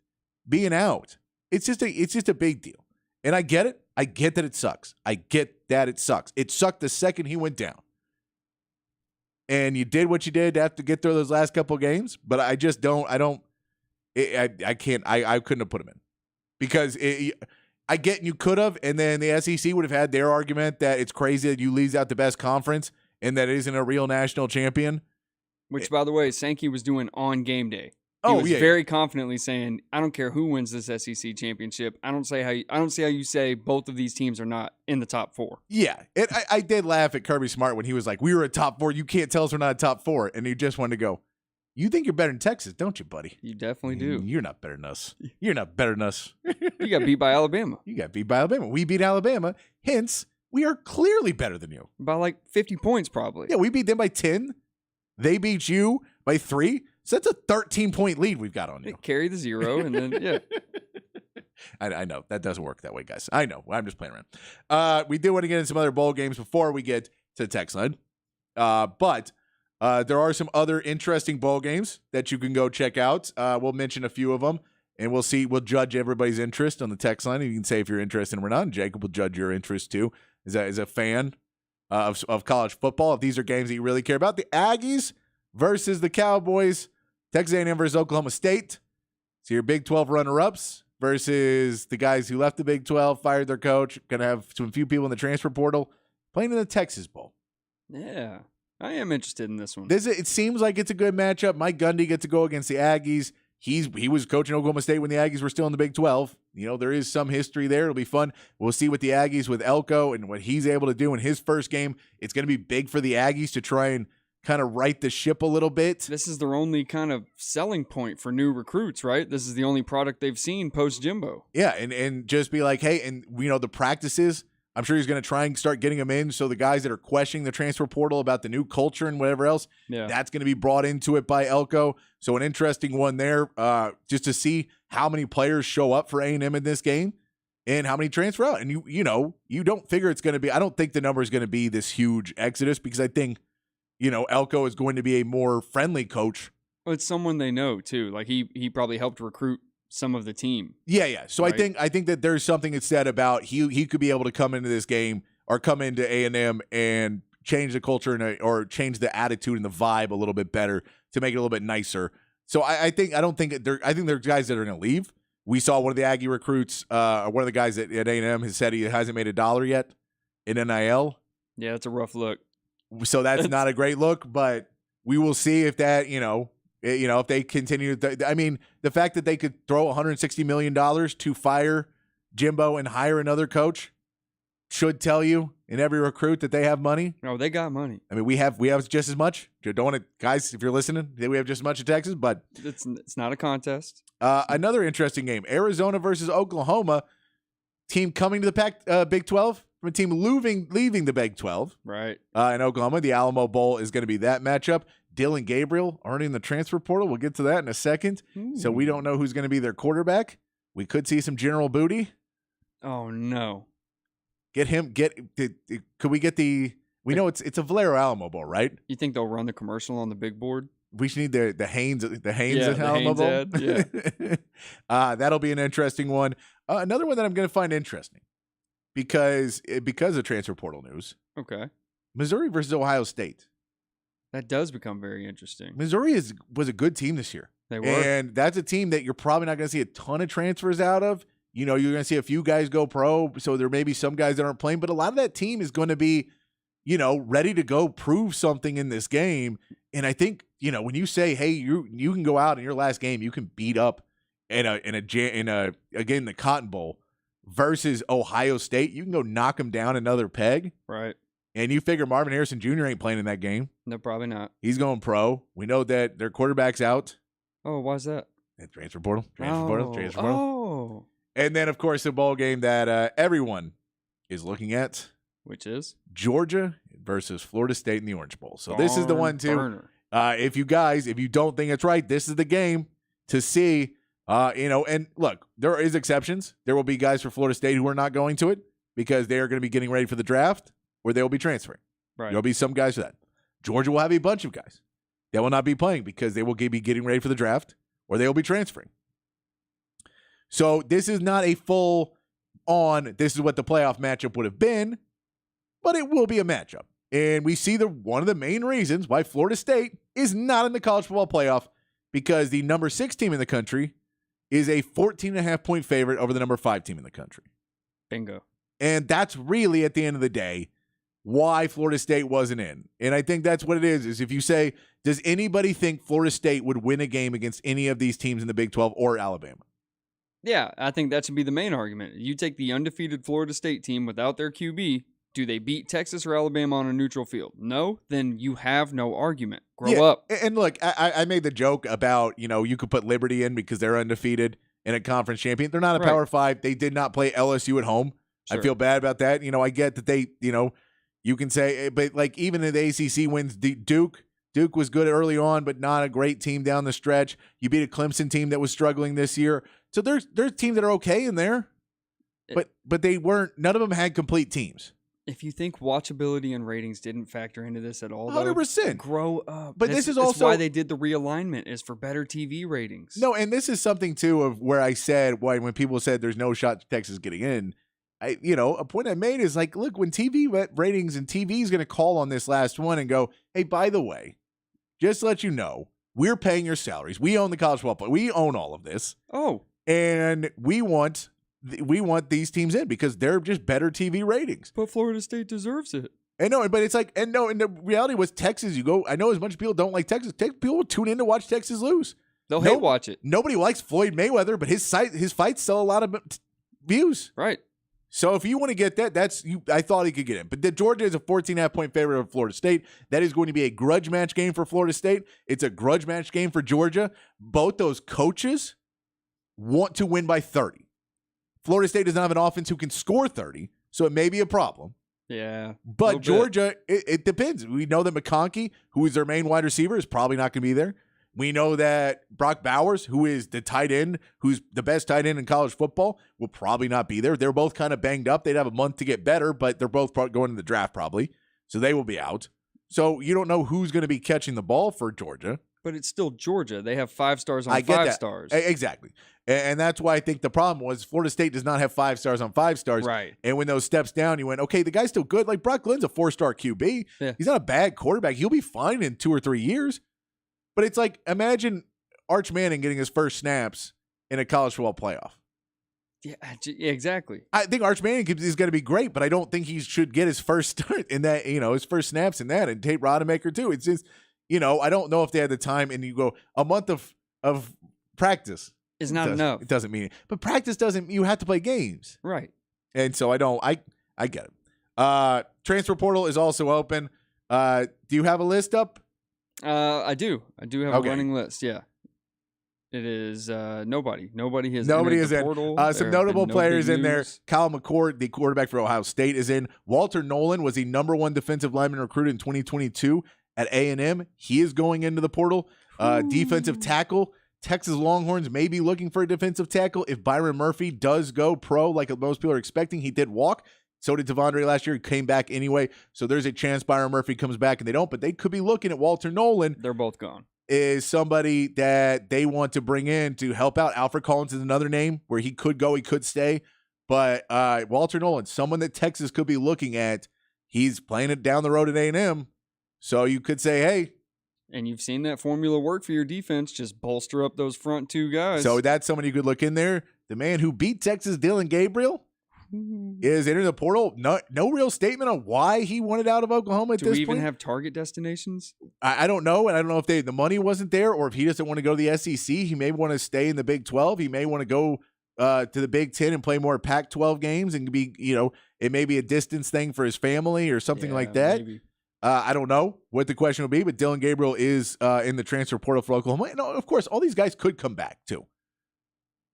being out. It's just a big deal. And I get it. I get that it sucks. I get that it sucks. It sucked the second he went down. And you did what you did to have to get through those last couple of games, but I just don't. I couldn't have put him in because I get you could have, and then the SEC would have had their argument that it's crazy that you leave out the best conference and that it isn't a real national champion. Which, by the way, Sankey was doing on game day. He was very confidently saying, "I don't care who wins this SEC championship. I don't see how you say both of these teams are not in the top 4." Yeah, I did laugh at Kirby Smart when he was like, "We were a top 4. You can't tell us we're not a top 4," and he just wanted to go, "You think you're better than Texas, don't you, buddy?" You definitely do. You're not better than us. You're not better than us. You got beat by Alabama. You got beat by Alabama. We beat Alabama. Hence, we are clearly better than you. By like 50 points, probably. Yeah, we beat them by 10. They beat you by 3. So that's a 13-point lead we've got on you. Carry the 0, and then, yeah. I know. That doesn't work that way, guys. I know. I'm just playing around. We do want to get into some other bowl games before we get to the text line. But there are some other interesting bowl games that you can go check out. We'll mention a few of them, and we'll judge everybody's interest on the text line. And you can say if you're interested in them or not. And Jacob will judge your interest, too, as a fan of college football. If these are games that you really care about. The Aggies versus the Cowboys. Texas A&M versus Oklahoma State. So your Big 12 runner-ups versus the guys who left the Big 12, fired their coach, going to have some few people in the transfer portal playing in the Texas Bowl. Yeah, I am interested in this one. It seems like it's a good matchup. Mike Gundy gets to go against the Aggies. he was coaching Oklahoma State when the Aggies were still in the Big 12. There is some history there. It'll be fun. We'll see what the Aggies with Elko and what he's able to do in his first game. It's going to be big for the Aggies to try and kind of right the ship a little bit. This is their only kind of selling point for new recruits, right? This is the only product they've seen post Jimbo. Yeah, and just be like, hey, and the practices, I'm sure he's going to try and start getting them in. So the guys that are questioning the transfer portal about the new culture and whatever else, that's going to be brought into it by Elko. So an interesting one there, just to see how many players show up for A&M in this game and how many transfer out. And you don't figure it's going to be. I don't think the number is going to be this huge exodus because I think Elko is going to be a more friendly coach. Well, it's someone they know too. Like he probably helped recruit some of the team. Yeah. So right? I think that there's something that's said about he could be able to come into this game or come into A&M and change the culture or change the attitude and the vibe a little bit better to make it a little bit nicer. So I think there's guys that are going to leave. We saw one of the Aggie recruits, one of the guys at A&M has said he hasn't made $1 yet in NIL. Yeah, that's a rough look. So that's not a great look, but we will see if that, if they continue. The fact that they could throw $160 million to fire Jimbo and hire another coach should tell you in every recruit that they have money. No, they got money. We have just as much. Don't want to, guys, if you're listening, we have just as much in Texas, but it's not a contest. Another interesting game, Arizona versus Oklahoma. Team coming to the Big 12 from a team leaving the Big 12. Right. In Oklahoma, the Alamo Bowl is going to be that matchup. Dillon Gabriel earning the transfer portal. We'll get to that in a second. Ooh. So we don't know who's going to be their quarterback. We could see some General Booty. Oh no. Could we get the? We know it's a Valero Alamo Bowl, right? You think they'll run the commercial on the big board? We should need the Haynes Yeah, at Alamo Bowl. Ad, yeah. That'll be an interesting one. Another one that I'm going to find interesting because of transfer portal news. Okay. Missouri versus Ohio State. That does become very interesting. Missouri was a good team this year. They were. And that's a team that you're probably not going to see a ton of transfers out of. You're going to see a few guys go pro, so there may be some guys that aren't playing, but a lot of that team is going to be, ready to go prove something in this game. And I think, when you say, hey, you can go out in your last game, you can beat up in the Cotton Bowl versus Ohio State, you can go knock them down another peg. Right. And you figure Marvin Harrison Jr. ain't playing in that game. No, probably not. He's going pro. We know that their quarterback's out. Oh, why's that? Transfer portal. Oh. And then, of course, the bowl game that everyone is looking at. Which is? Georgia versus Florida State in the Orange Bowl. So this is the one, too. Burner. If you don't think it's right, this is the game to see. And look, there is exceptions. There will be guys for Florida State who are not going to it because they are going to be getting ready for the draft or they will be transferring. Right. There'll be some guys for that. Georgia will have a bunch of guys that will not be playing because they will be getting ready for the draft or they will be transferring. So this is not a full-on, this is what the playoff matchup would have been, but it will be a matchup. And we see one of the main reasons why Florida State is not in the college football playoff because the number 6 team in the country is a 14.5-point favorite over the number 5 team in the country. Bingo. And that's really, at the end of the day, why Florida State wasn't in. And I think that's what it is if you say, does anybody think Florida State would win a game against any of these teams in the Big 12 or Alabama? Yeah, I think that should be the main argument. You take the undefeated Florida State team without their QB. Do they beat Texas or Alabama on a neutral field? No? Then you have no argument. Grow up. And look, I made the joke about, you could put Liberty in because they're undefeated and a conference champion. They're not a Power 5. They did not play LSU at home. Sure. I feel bad about that. I get that they, you can say, but like even in the ACC wins, Duke was good early on, but not a great team down the stretch. You beat a Clemson team that was struggling this year. So there's teams that are okay in there, but they weren't. None of them had complete teams. If you think watchability and ratings didn't factor into this at all, 100%, grow up. But this is also why they did the realignment is for better TV ratings. No, and this is something too of where I said when people said there's no shot to Texas getting in. A point I made is like, look, when TV ratings and TV is going to call on this last one and go, hey, by the way, just to let you know, we're paying your salaries. We own the college football. We own all of this. Oh, and we want these teams in because they're just better TV ratings. But Florida State deserves it. And but it's like, and the reality was Texas, I know as much as people don't like Texas, people will tune in to watch Texas lose. They'll hate watch it. Nobody likes Floyd Mayweather, but his fights sell a lot of views. Right. So if you want to get that, I thought he could get in. But Georgia is a 14.5-point favorite of Florida State. That is going to be a grudge match game for Florida State. It's a grudge match game for Georgia. Both those coaches want to win by 30. Florida State does not have an offense who can score 30, so it may be a problem. Yeah. But Georgia, it depends. We know that McConkey, who is their main wide receiver, is probably not going to be there. We know that Brock Bowers, who is the tight end, who's the best tight end in college football, will probably not be there. They're both kind of banged up. They'd have a month to get better, but they're both going to the draft probably, so they will be out. So you don't know who's going to be catching the ball for Georgia. But it's still Georgia. They have 5 stars on I get 5 that. stars. Exactly. And that's why I think the problem was Florida State does not have 5 stars on 5 stars. Right. And when those steps down, you went, okay, the guy's still good. Like Brock Glenn's a 4-star QB. Yeah. He's not a bad quarterback. He'll be fine in 2 or 3 years. But it's like, imagine Arch Manning getting his first snaps in a college football playoff. Yeah, exactly. I think Arch Manning is going to be great, but I don't think he should get his first start in that, his first snaps in that, and Tate Rodemaker too. It's just, I don't know if they had the time, and you go a month of practice. It's not enough. It doesn't mean it. But practice doesn't, you have to play games. Right. And so I get it. Transfer portal is also open. Do you have a list up? I do. I do have a running list. Yeah. It is nobody. Nobody has Nobody is the in. portal. Some notable players in there. Kyle McCord, the quarterback for Ohio State, is in. Walter Nolan was the number 1 defensive lineman recruit in 2022 at A&M. He is going into the portal. Defensive tackle. Texas Longhorns may be looking for a defensive tackle. If Byron Murphy does go pro, like most people are expecting, he did walk. So did Devondre last year. He came back anyway. So there's a chance Byron Murphy comes back and they don't. But they could be looking at Walter Nolan. They're both gone. Is somebody that they want to bring in to help out. Alfred Collins is another name where he could go, he could stay. But Walter Nolan, someone that Texas could be looking at. He's playing it down the road at A&M. So you could say, hey. And you've seen that formula work for your defense. Just bolster up those front 2 guys. So that's someone you could look in there. The man who beat Texas, Dylan Gabriel, is entering the portal. No real statement on why he wanted out of Oklahoma at this point. Do we even have target destinations? I don't know. And I don't know if the money wasn't there or if he doesn't want to go to the SEC. He may want to stay in the Big 12. He may want to go to the Big 10 and play more Pac-12 games and be, it may be a distance thing for his family or something like that. Maybe. I don't know what the question will be, but Dylan Gabriel is in the transfer portal for Oklahoma. And of course, all these guys could come back too.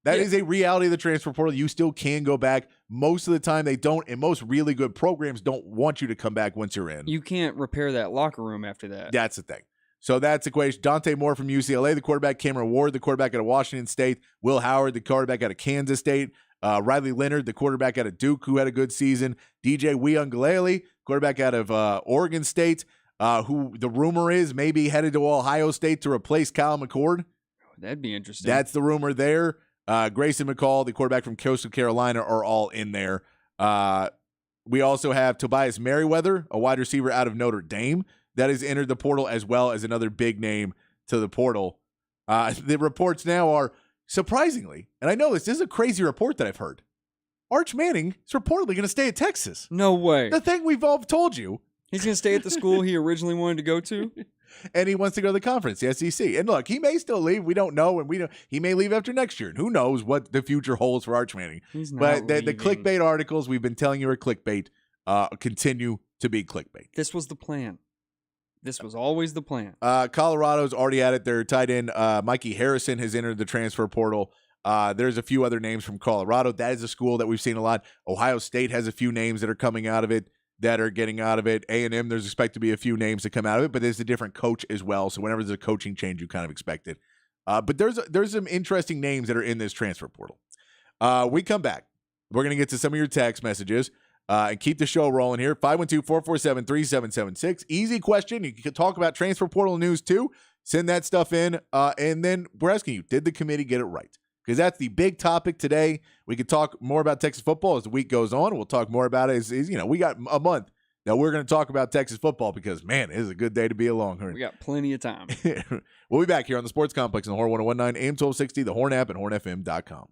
That is a reality of the transfer portal. You still can go back. Most of the time they don't, and most really good programs don't want you to come back once you're in. You can't repair that locker room after that. That's the thing. So that's the equation. Dante Moore from UCLA, the quarterback. Cameron Ward, the quarterback out of Washington State. Will Howard, the quarterback out of Kansas State. Riley Leonard, the quarterback out of Duke, who had a good season. DJ Uiagalelei, quarterback out of Oregon State, who the rumor is maybe headed to Ohio State to replace Kyle McCord. That'd be interesting. That's the rumor there. Grayson McCall, the quarterback from Coastal Carolina, are all in there. We also have Tobias Merriweather, a wide receiver out of Notre Dame, that has entered the portal, as well as another big name to the portal. The reports now are, surprisingly, and I know this is a crazy report that I've heard, Arch Manning is reportedly going to stay at Texas. No way. The thing we've all told you. He's going to stay at the school he originally wanted to go to? And he wants to go to the conference, the SEC. And look, he may still leave. We don't know. And he may leave after next year. And who knows what the future holds for Arch Manning. He's not But the leaving. clickbait articles we've been telling you are clickbait continue to be clickbait. This was the plan. This was always the plan. Colorado's already at it. Their tight end, Mikey Harrison, has entered the transfer portal. There's a few other names from Colorado. That is a school that we've seen a lot. Ohio State has a few names that are coming out of it, that are getting out of it. A&M, there's expect to be a few names that come out of it, but there's a different coach as well. So whenever there's a coaching change, you kind of expect it. But there's some interesting names that are in this transfer portal. We come back. We're going to get to some of your text messages and keep the show rolling here. 512-447-3776. Easy question. You can talk about transfer portal news too. Send that stuff in. And then we're asking you, did the committee get it right? Because that's the big topic today. We could talk more about Texas football as the week goes on. We'll talk more about it. We got a month. Now we're going to talk about Texas football because, man, it is a good day to be a Longhorn. We got plenty of time. We'll be back here on the Sports Complex on the Horn 1019 AM 1260, the Horn app, and hornfm.com.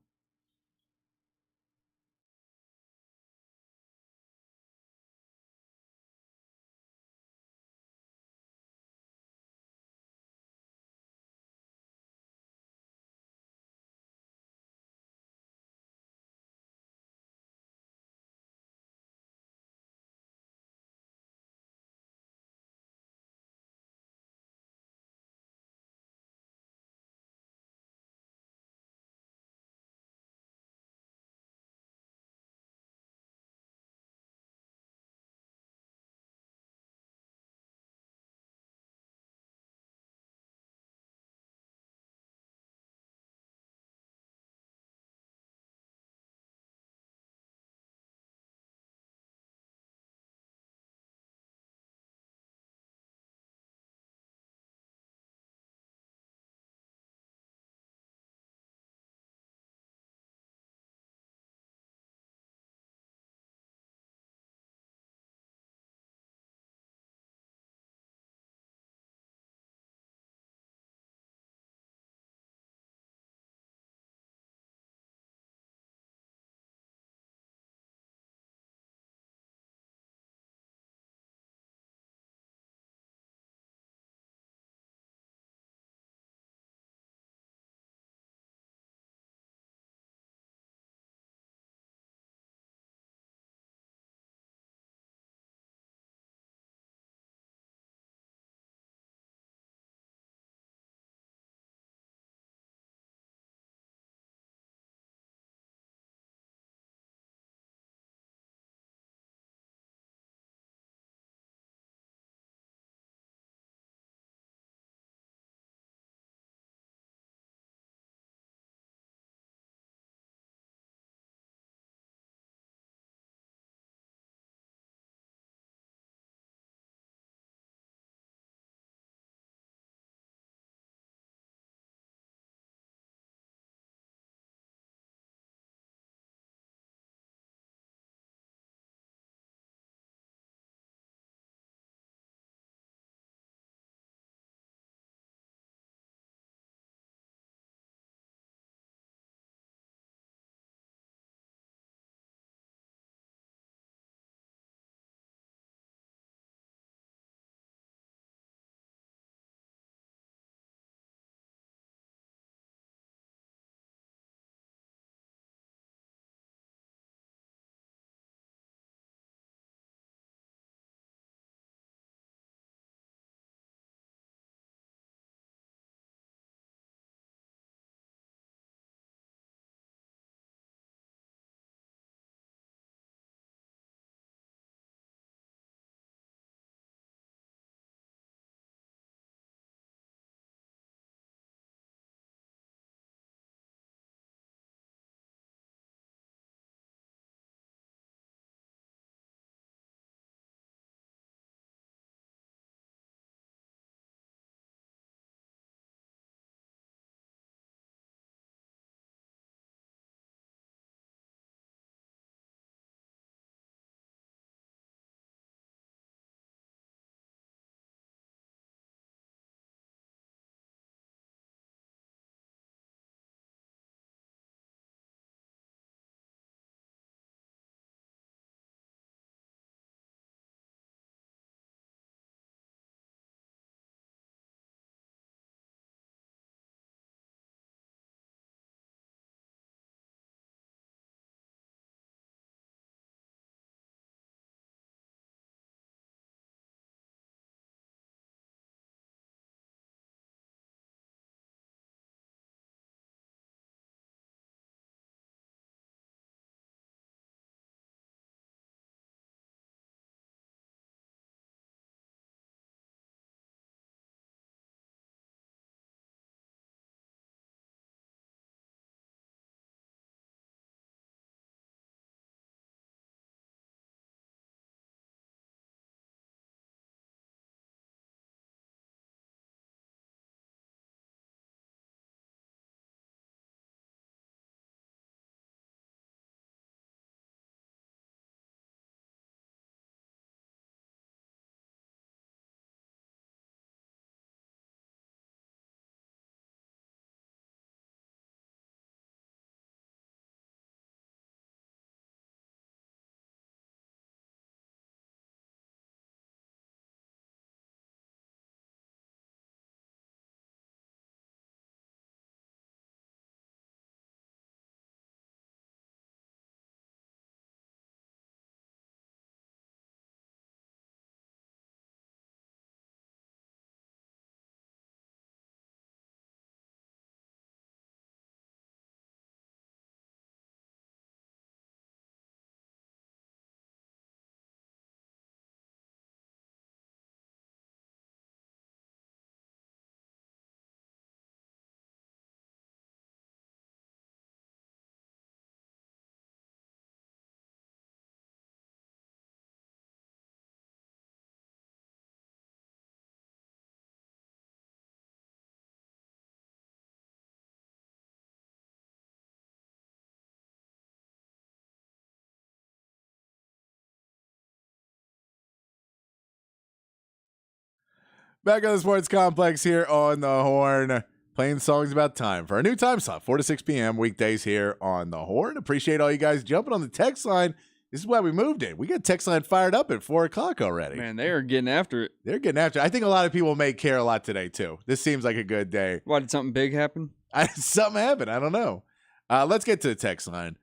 Back on the Sports Complex here on the Horn, playing songs about time for our new time slot, 4 to 6 p.m. weekdays here on the Horn. Appreciate all you guys jumping on the text line. This is why we moved it. We got text line fired up at 4 o'clock already. Man, they are getting after it. They're getting after it. I think a lot of people may care a lot today, too. This seems like a good day. Why, did something big happen? Something happened. I don't know. Let's get to the text line.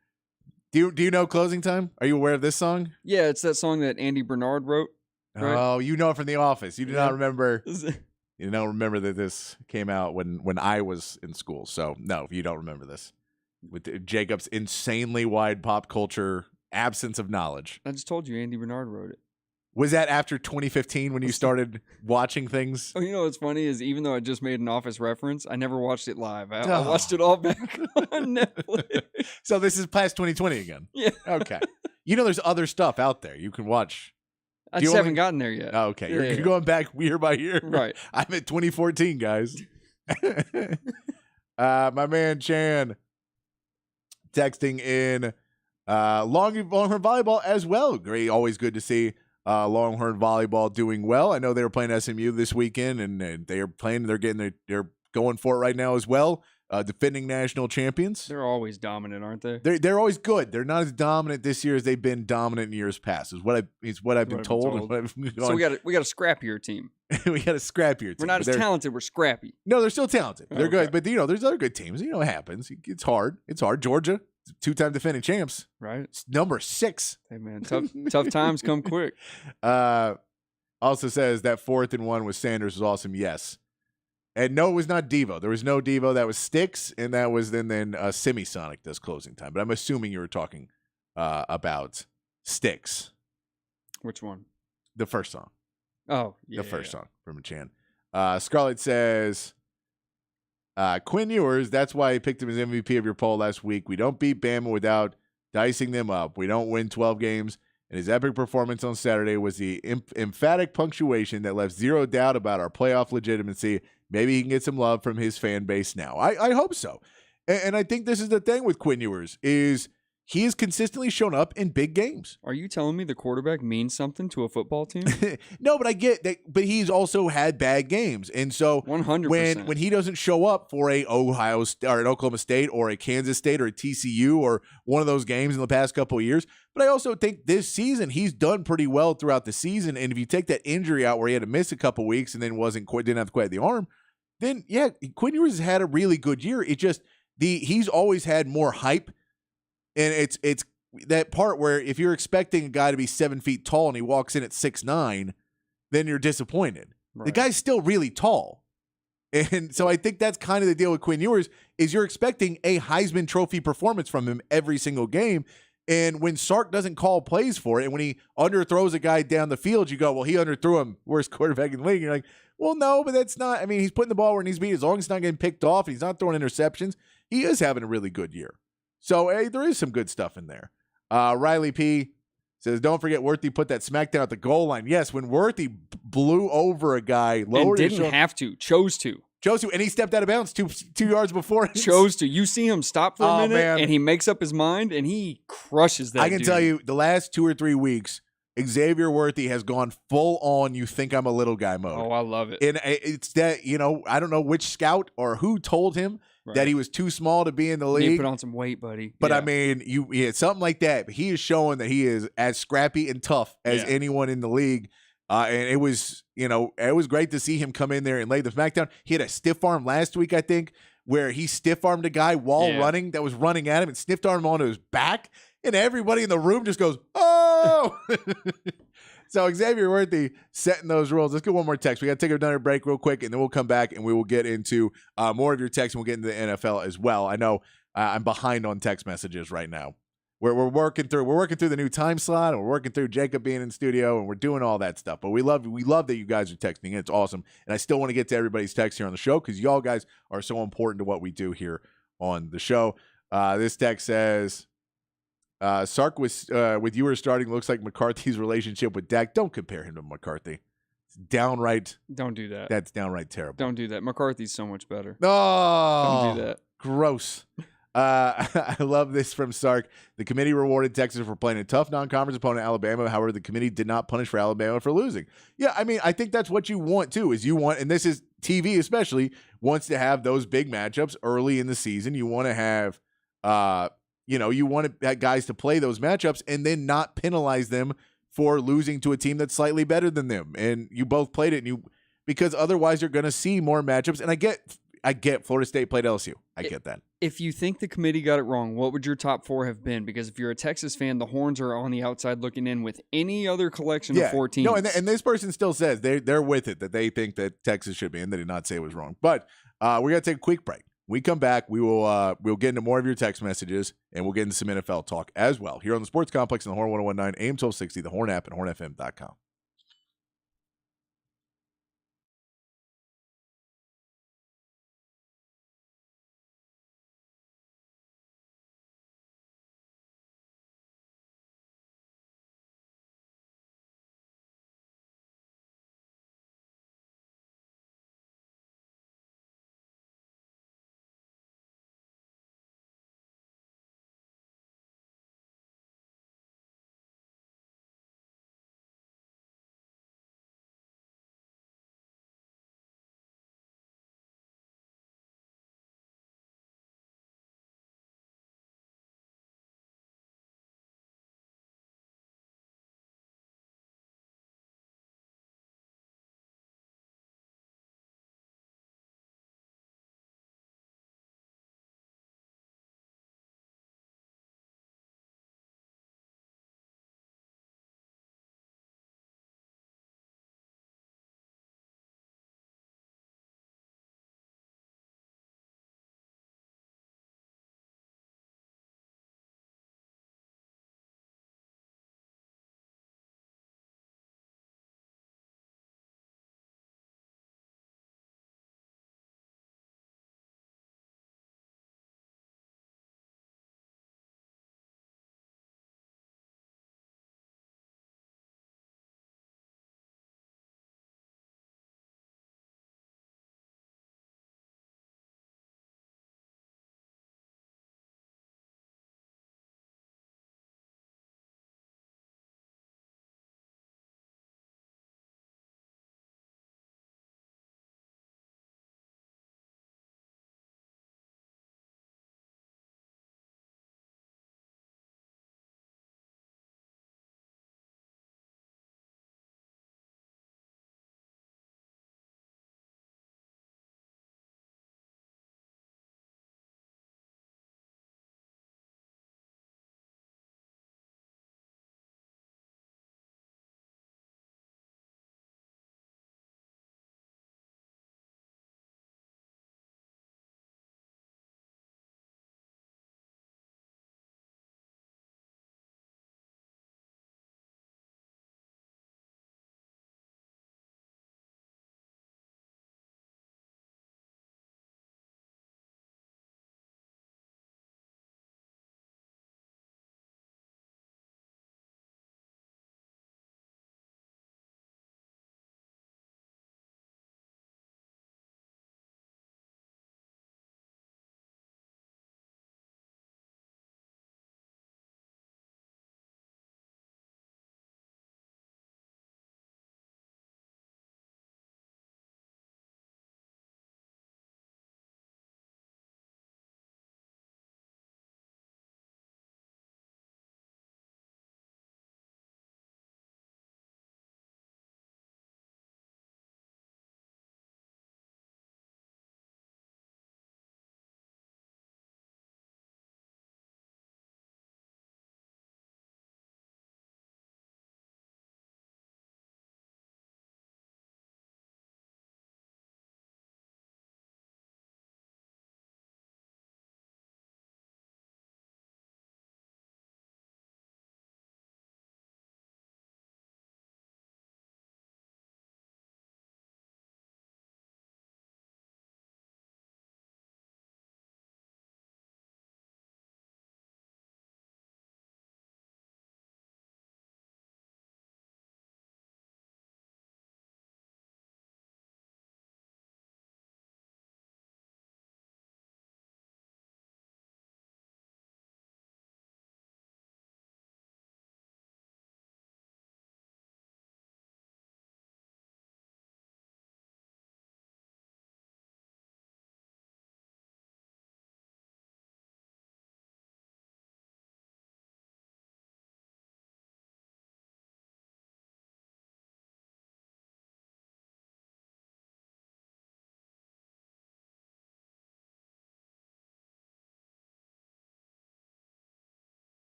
Do you know Closing Time? Are you aware of this song? Yeah, it's that song that Andy Bernard wrote. Right? Oh, you know it from The Office. You do Yeah. not remember. You don't remember that this came out when I was in school. So, no, you don't remember this. With Jacob's insanely wide pop culture absence of knowledge. I just told you Andy Bernard wrote it. Was that after 2015 when you started watching things? Oh, you know what's funny is even though I just made an Office reference, I never watched it live. I watched it all back on Netflix. So this is past 2020 again? Yeah. Okay. You know there's other stuff out there you can watch. I Do you just haven't only- gotten there yet. Oh, okay. You're Yeah. going back year by year. Right. I'm at 2014, guys. My man Chan texting in Longhorn Volleyball as well. Great. Always good to see Longhorn Volleyball doing well. I know they were playing SMU this weekend, and they are playing. They're going for it right now as well. Defending national champions. They're always dominant, aren't they? They're always good. They're not as dominant this year as they've been dominant in years past. Is what I've been told. and what I've So we got a scrappier team. we got a scrappier team. We're not as talented. We're scrappy. No, they're still talented. They're Okay. good, but there's other good teams. It happens. It's hard. It's hard. Georgia, 2-time defending champs. Right? It's number 6. Hey man, tough times come quick. Also says that 4th and 1 with Sanders was awesome. Yes. And no, it was not Devo. There was no Devo. That was Styx, and that was then Semisonic does Closing Time. But I'm assuming you were talking about Styx, Which one? the first song. Oh, yeah. The first song from Chan. Scarlett says, Quinn Ewers, that's why I picked him as MVP of your poll last week. We don't beat Bama without dicing them up. We don't win 12 games. And his epic performance on Saturday was the emphatic punctuation that left zero doubt about our playoff legitimacy. Maybe he can get some love from his fan base now. I hope so. And I think this is the thing with Quinn Ewers is he has consistently shown up in big games. Are you telling me the quarterback means something to a football team? No, but I get that. But he's also had bad games, and so 100%. when he doesn't show up for a Ohio or an Oklahoma State or a Kansas State or a TCU or one of those games in the past couple of years, but I also think this season he's done pretty well throughout the season. And if you take that injury out where he had to miss a couple weeks and then didn't have quite the arm, then yeah, Quinn Ewers has had a really good year. It just he's always had more hype. And it's that part where if you're expecting a guy to be 7 feet tall and he walks in at 6'9", then you're disappointed. Right. The guy's still really tall. And so I think that's kind of the deal with Quinn Ewers is you're expecting a Heisman Trophy performance from him every single game. And when Sark doesn't call plays for it, and when he underthrows a guy down the field, you go, well, he underthrew him, worst quarterback in the league. You're like, well, no, but that's not. I mean, he's putting the ball where it needs to be. As long as it's not getting picked off, and he's not throwing interceptions, he is having a really good year. So, hey, there is some good stuff in there. Riley P. says, don't forget Worthy put that smackdown at the goal line. Yes, when Worthy blew over a guy, lowered and his didn't have to, chose to. and he stepped out of bounds 2 yards before. Chose to. You see him stop for a minute, man. and he makes up his mind, and he crushes that I can dude. tell you, the last 2 or 3 weeks, Xavier Worthy has gone full on you think I'm a little guy mode. Oh, I love it. And it's that, I don't know which scout or who told him that he was too small to be in the You league. put on some weight, buddy. But Yeah. I mean, something like that. But he is showing that he is as scrappy and tough as anyone in the league. And it was great to see him come in there and lay the smackdown. He had a stiff arm last week, I think, where he stiff armed a guy while running that was running at him and stiff armed him onto his back. And everybody in the room just goes, oh! So Xavier Worthy setting those rules. Let's get one more text. We got to take another break real quick, and then we'll come back and we will get into more of your texts, and we'll get into the NFL as well. I know I'm behind on text messages right now. We're working through the new time slot, and we're working through Jacob being in studio, and we're doing all that stuff. But we love that you guys are texting. It's awesome, and I still want to get to everybody's text here on the show because y'all guys are so important to what we do here on the show. This text says, Sark with Ewers starting looks like McCarthy's relationship with Dak. Don't compare him to McCarthy. It's downright. Don't do that. That's downright terrible. Don't do that. McCarthy's so much better. Oh, Don't do that. Gross. I love this from Sark. The committee rewarded Texas for playing a tough non-conference opponent, Alabama. However, the committee did not punish for Alabama for losing. Yeah, I mean, I think that's what you want too. Is you want, and this is TV especially wants to have those big matchups early in the season. You want to have, you want guys to play those matchups and then not penalize them for losing to a team that's slightly better than them. And you both played it, because otherwise you're going to see more matchups. And I get Florida State played LSU. I get that. If you think the committee got it wrong, what would your top 4 have been? Because if you're a Texas fan, the Horns are on the outside looking in with any other collection of 4 teams. No, and this person still says they're with it, that they think that Texas should be, and they did not say it was wrong. But we're going to take a quick break. We come back, we'll get into more of your text messages, and we'll get into some NFL talk as well here on the Sports Complex on the Horn 101.9, AM 1260, the Horn app, and hornfm.com.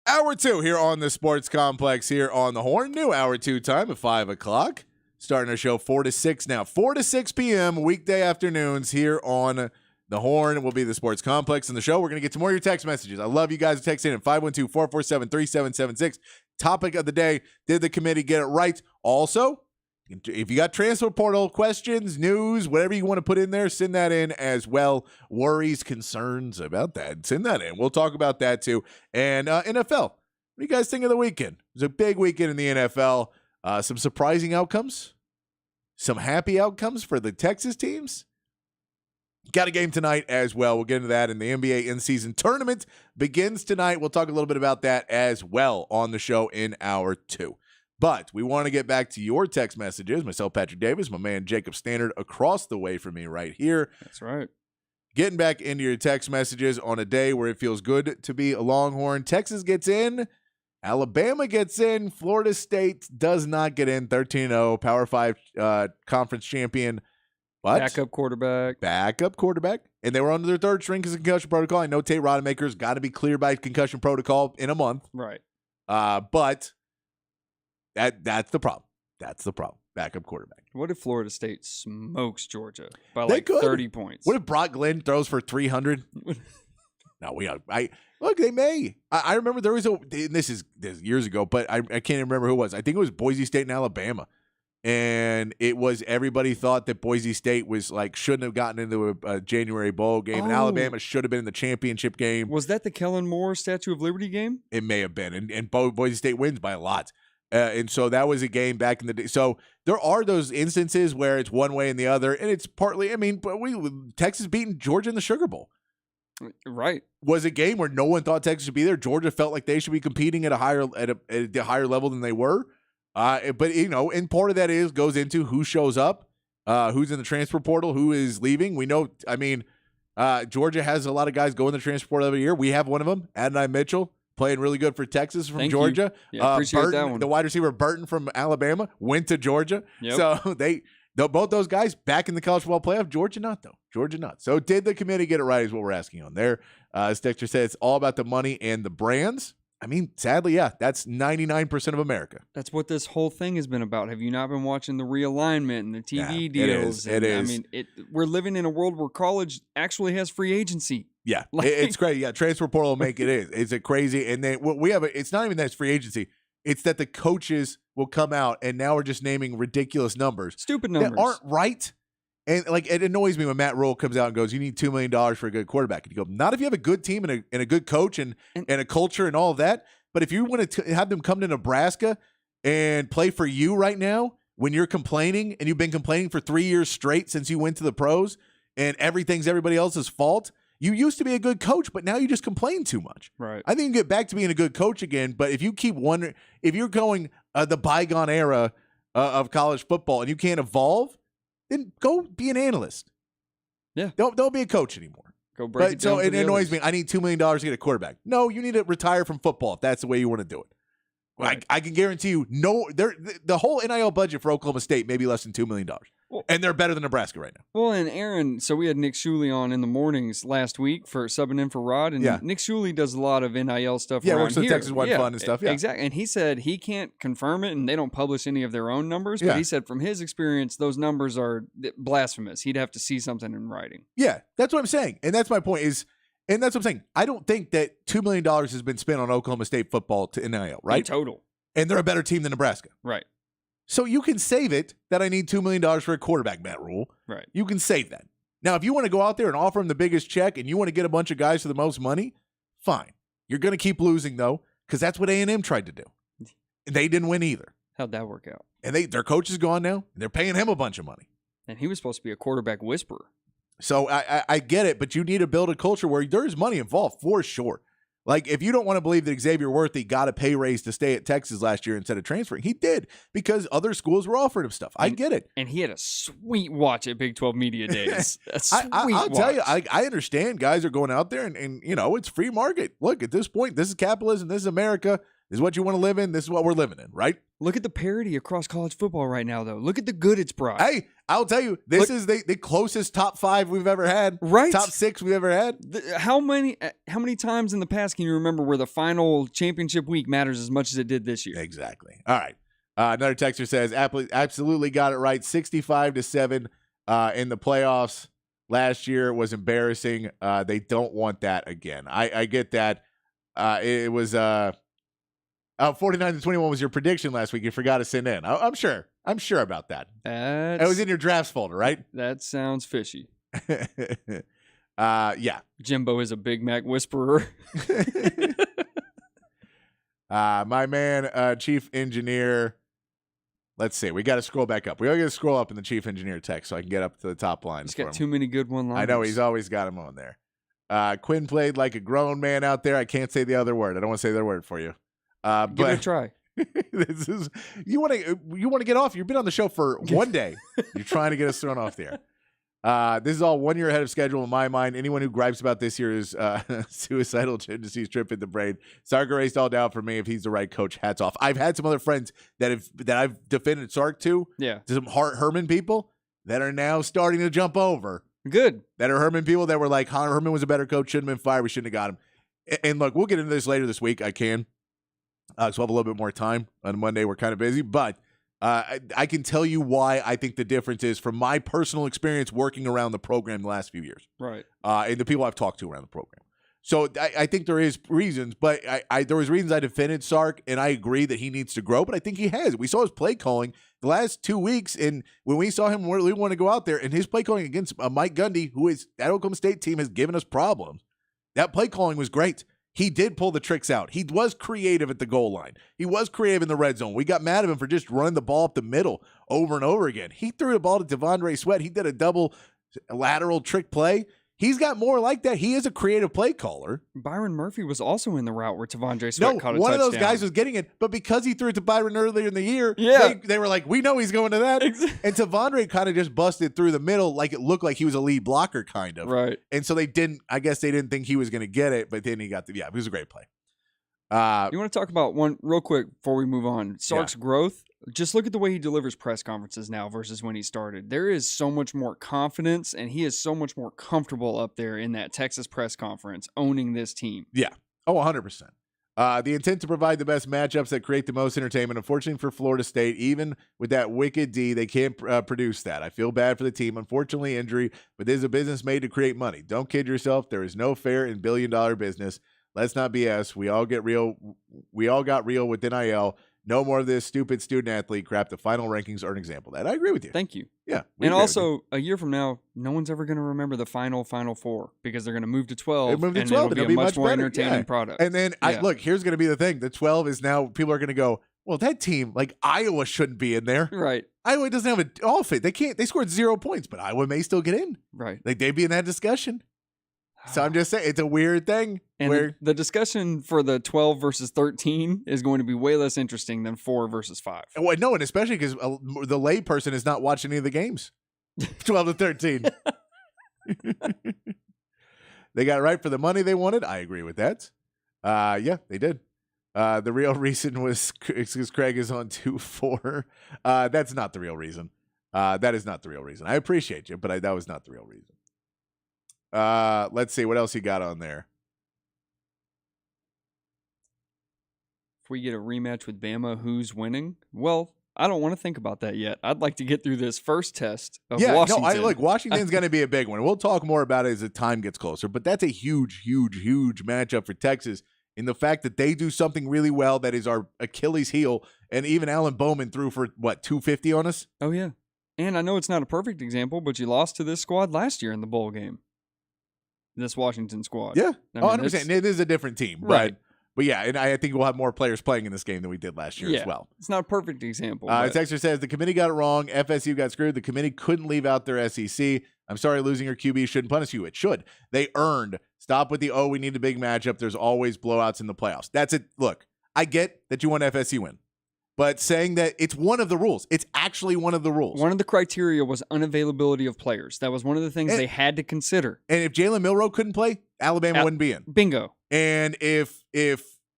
Hour 2 here on the Sports Complex here on the Horn. New Hour 2 time at 5 o'clock. Starting our show 4 to 6 now. 4 to 6 p.m. weekday afternoons here on the Horn. Will be the Sports Complex. In the show, we're going to get to more of your text messages. I love you guys who text in at 512-447-3776. Topic of the day, did the committee get it right? Also, if you got transfer portal questions, news, whatever you want to put in there, send that in as well. Worries, concerns about that, send that in. We'll talk about that too. And NFL, what do you guys think of the weekend? It was a big weekend in the NFL. Some surprising outcomes, some happy outcomes for the Texas teams. Got a game tonight as well. We'll get into that. And the NBA in-season tournament begins tonight. We'll talk a little bit about that as well on the show in hour 2. But we want to get back to your text messages. Myself, Patrick Davis, my man Jacob Standard across the way from me right here. That's right. Getting back into your text messages on a day where it feels good to be a Longhorn. Texas gets in. Alabama gets in. Florida State does not get in. 13-0, Power 5 conference champion. But Backup quarterback. And they were under their third string because of concussion protocol. I know Tate Rodemaker's got to be cleared by concussion protocol in a month. Right. But that's the problem. That's the problem. Backup quarterback. What if Florida State smokes Georgia by They like could. 30 points? What if Brock Glenn throws for 300? No, look, they may. I remember there was this is years ago, but I can't even remember who it was. I think it was Boise State and Alabama. And it was everybody thought that Boise State was like shouldn't have gotten into a January bowl game, and Alabama should have been in the championship game. Was that the Kellen Moore Statue of Liberty game? It may have been, and Boise State wins by a lot. And so that was a game back in the day. So there are those instances where it's one way and the other, and it's partly. I mean, but Texas beating Georgia in the Sugar Bowl. Right. Was a game where no one thought Texas should be there. Georgia felt like they should be competing at a higher level than they were. But and part of that goes into who shows up, who's in the transfer portal, who is leaving. We know. I mean, Georgia has a lot of guys go in the transfer portal every year. We have one of them, Adonai Mitchell, playing really good for Texas from Georgia. Yeah, appreciate Burton, that one. the wide receiver Burton from Alabama went to Georgia. Yep. So both those guys back in the college football playoff. Georgia not though. Georgia not. So did the committee get it right? Is what we're asking on there. Stexter said it's all about the money and the brands. I mean, sadly, yeah, that's 99% of America. That's what this whole thing has been about. Have you not been watching the realignment and the TV deals? It is. I mean, we're living in a world where college actually has free agency. Yeah, it's crazy. Yeah, transfer portal will make it is. It's a crazy, and then we have. It's not even that it's free agency. It's that the coaches will come out, and now we're just naming ridiculous numbers, stupid numbers that aren't right. And like it annoys me when Matt Rule comes out and goes, "You need $2 million for a good quarterback." And you go, "Not if you have a good team and a good coach and a culture and all of that. But if you want to have them come to Nebraska and play for you right now, when you're complaining and you've been complaining for 3 years straight since you went to the pros, and everything's everybody else's fault." You used to be a good coach, but now you just complain too much. Right. I think you get back to being a good coach again. But if you keep wondering, if you're going the bygone era of college football and you can't evolve, then go be an analyst. Yeah. Don't be a coach anymore. Go break it down. So it annoys me. I need $2 million to get a quarterback. No, you need to retire from football if that's the way you want to do it. Right. I can guarantee you, the whole NIL budget for Oklahoma State may be less than $2 million. And they're better than Nebraska right now. Well, and Aaron, so we had Nick Shuley on in the mornings last week for subbing in for Rod, and Nick Shuley does a lot of NIL stuff around works for here. Texas One Fund and stuff. Yeah, exactly. And he said he can't confirm it, and they don't publish any of their own numbers. But he said from his experience, those numbers are blasphemous. He'd have to see something in writing. Yeah, that's what I'm saying, and that's my point. And that's what I'm saying. I don't think that $2 million has been spent on Oklahoma State football to NIL, right? In total. And they're a better team than Nebraska. Right. So you can save it that I need $2 million for a quarterback, Matt Rule. Right. You can save that. Now, if you want to go out there and offer him the biggest check and you want to get a bunch of guys for the most money, fine. You're going to keep losing, though, because that's what A&M tried to do. They didn't win either. How'd that work out? And their coach is gone now, and they're paying him a bunch of money. And he was supposed to be a quarterback whisperer. So I get it, but you need to build a culture where there's money involved for sure. Like, if you don't want to believe that Xavier Worthy got a pay raise to stay at Texas last year instead of transferring, he did because other schools were offering him stuff. I get it. And he had a sweet watch at Big 12 Media Days. I'll tell you, I understand guys are going out there and it's free market. Look, at this point, this is capitalism. This is America. This is what you want to live in. This is what we're living in, right? Look at the parity across college football right now, though. Look at the good it's brought. Hey, I'll tell you, this is the closest top 5 we've ever had. Right. Top 6 we've ever had. How many times in the past can you remember where the final championship week matters as much as it did this year? Exactly. All right. Another texter says, absolutely got it right. 65-7 in the playoffs last year was embarrassing. They don't want that again. I get that. It was 49-21 was your prediction last week. You forgot to send in. I'm sure. I'm sure about that. It was in your drafts folder, right? That sounds fishy. Yeah. Jimbo is a Big Mac whisperer. My man, Chief Engineer. Let's see. We got to scroll back up. We got to scroll up in the Chief Engineer text so I can get up to the top line. He's got too many good one-liners. I know. He's always got him on there. Quinn played like a grown man out there. I can't say the other word. I don't want to say the other word for you. Give it a try. This is you want to get off. You've been on the show for one day. You're trying to get us thrown off the air. This is all 1 year ahead of schedule in my mind. Anyone who gripes about this year's suicidal tendencies trip in the brain. Sark erased all doubt for me. If he's the right coach, hats off. I've had some other friends that I've defended Sark to some Herman people that are now starting to jump over. Good. That are Herman people that were like, Herman was a better coach, shouldn't have been fired, we shouldn't have got him. And look, we'll get into this later this week. I can. So we'll have a little bit more time. On Monday, we're kind of busy, but I can tell you why I think the difference is from my personal experience working around the program the last few years. Right. And the people I've talked to around the program. So I think there is reasons, but there was reasons I defended Sark, and I agree that he needs to grow, but I think he has. We saw his play calling the last 2 weeks, and when we saw him really want to go out there, and his play calling against Mike Gundy, who is that Oklahoma State team has given us problems, that play calling was great. He did pull the tricks out. He was creative at the goal line. He was creative in the red zone. We got mad at him for just running the ball up the middle over and over again. He threw the ball to Devondre Sweat. He did a double lateral trick play. He's got more like that. He is a creative play caller. Byron Murphy was also in the route where Devondre Sweat caught a touchdown. One of those guys was getting it, but because he threw it to Byron earlier in the year, they were like, we know he's going to that. And Devondre kind of just busted through the middle like it looked like he was a lead blocker kind of. Right. And so I guess they didn't think he was going to get it, but then he got it was a great play. You want to talk about one real quick before we move on? Sark's growth. Just look at the way he delivers press conferences now versus when he started. There is so much more confidence, and he is so much more comfortable up there in that Texas press conference owning this team. Yeah. Oh, 100%. The intent to provide the best matchups that create the most entertainment. Unfortunately for Florida State, even with that wicked D, they can't produce that. I feel bad for the team. Unfortunately, injury, but this is a business made to create money. Don't kid yourself. There is no fair in billion-dollar business. Let's not BS. We all get real. We all got real with NIL. No more of this stupid student-athlete crap. The final rankings are an example of that. I agree with you. Thank you. Yeah. And also, a year from now, no one's ever going to remember the Final Four because they're going to move to 12. And it'll be a much more entertaining product. And then, look, here's going to be the thing. The 12 is now, people are going to go, well, that team, like Iowa shouldn't be in there. Right. Iowa doesn't have an offense. They scored 0 points, but Iowa may still get in. Right. Like, they'd be in that discussion. So I'm just saying, it's a weird thing. And the discussion for the 12 versus 13 is going to be way less interesting than 4 versus 5. Well, no, and especially because the layperson is not watching any of the games. 12 to 13. They got it right for the money they wanted. I agree with that. Yeah, they did. The real reason was because Craig is on 2-4. That's not the real reason. That is not the real reason. I appreciate you, but that was not the real reason. Let's see what else you got on there. If we get a rematch with Bama, who's winning? Well, I don't want to think about that yet. I'd like to get through this first test of Washington. Look, Washington's going to be a big one. We'll talk more about it as the time gets closer, but that's a huge, huge, huge matchup for Texas in the fact that they do something really well that is our Achilles heel, and even Alan Bowman threw for, 250 on us? Oh, yeah. And I know it's not a perfect example, but you lost to this squad last year in the bowl game. This Washington squad. Yeah, 100%. It is a different team. Right. But yeah, and I think we'll have more players playing in this game than we did last year as well. It's not a perfect example. Texter says, the committee got it wrong. FSU got screwed. The committee couldn't leave out their SEC. I'm sorry, losing your QB shouldn't punish you. It should. They earned. Stop with we need a big matchup. There's always blowouts in the playoffs. That's it. Look, I get that you want FSU win. But saying that it's one of the rules. It's actually one of the rules. One of the criteria was unavailability of players. That was one of the things they had to consider. And if Jalen Milroe couldn't play, Alabama wouldn't be in. Bingo. And if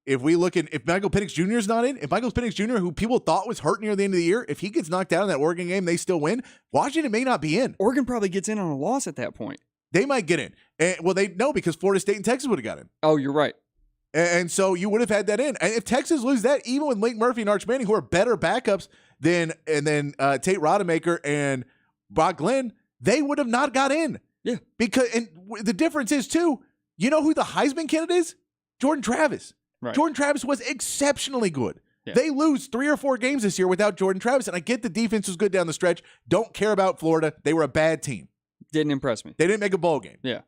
if Michael Penix Jr. is not in, if Michael Penix Jr., who people thought was hurt near the end of the year, if he gets knocked out in that Oregon game, they still win. Washington may not be in. Oregon probably gets in on a loss at that point. They might get in. Because Florida State and Texas would have got in. Oh, you're right. And so you would have had that in. And if Texas lose that, even with Lake Murphy and Arch Manning, who are better backups than Tate Rodemaker and Brock Glenn, they would have not got in. Yeah. And the difference is, too, you know who the Heisman candidate is? Jordan Travis. Right. Jordan Travis was exceptionally good. Yeah. They lose 3 or 4 games this year without Jordan Travis, and I get the defense was good down the stretch. Don't care about Florida. They were a bad team. Didn't impress me. They didn't make a bowl game. Yeah.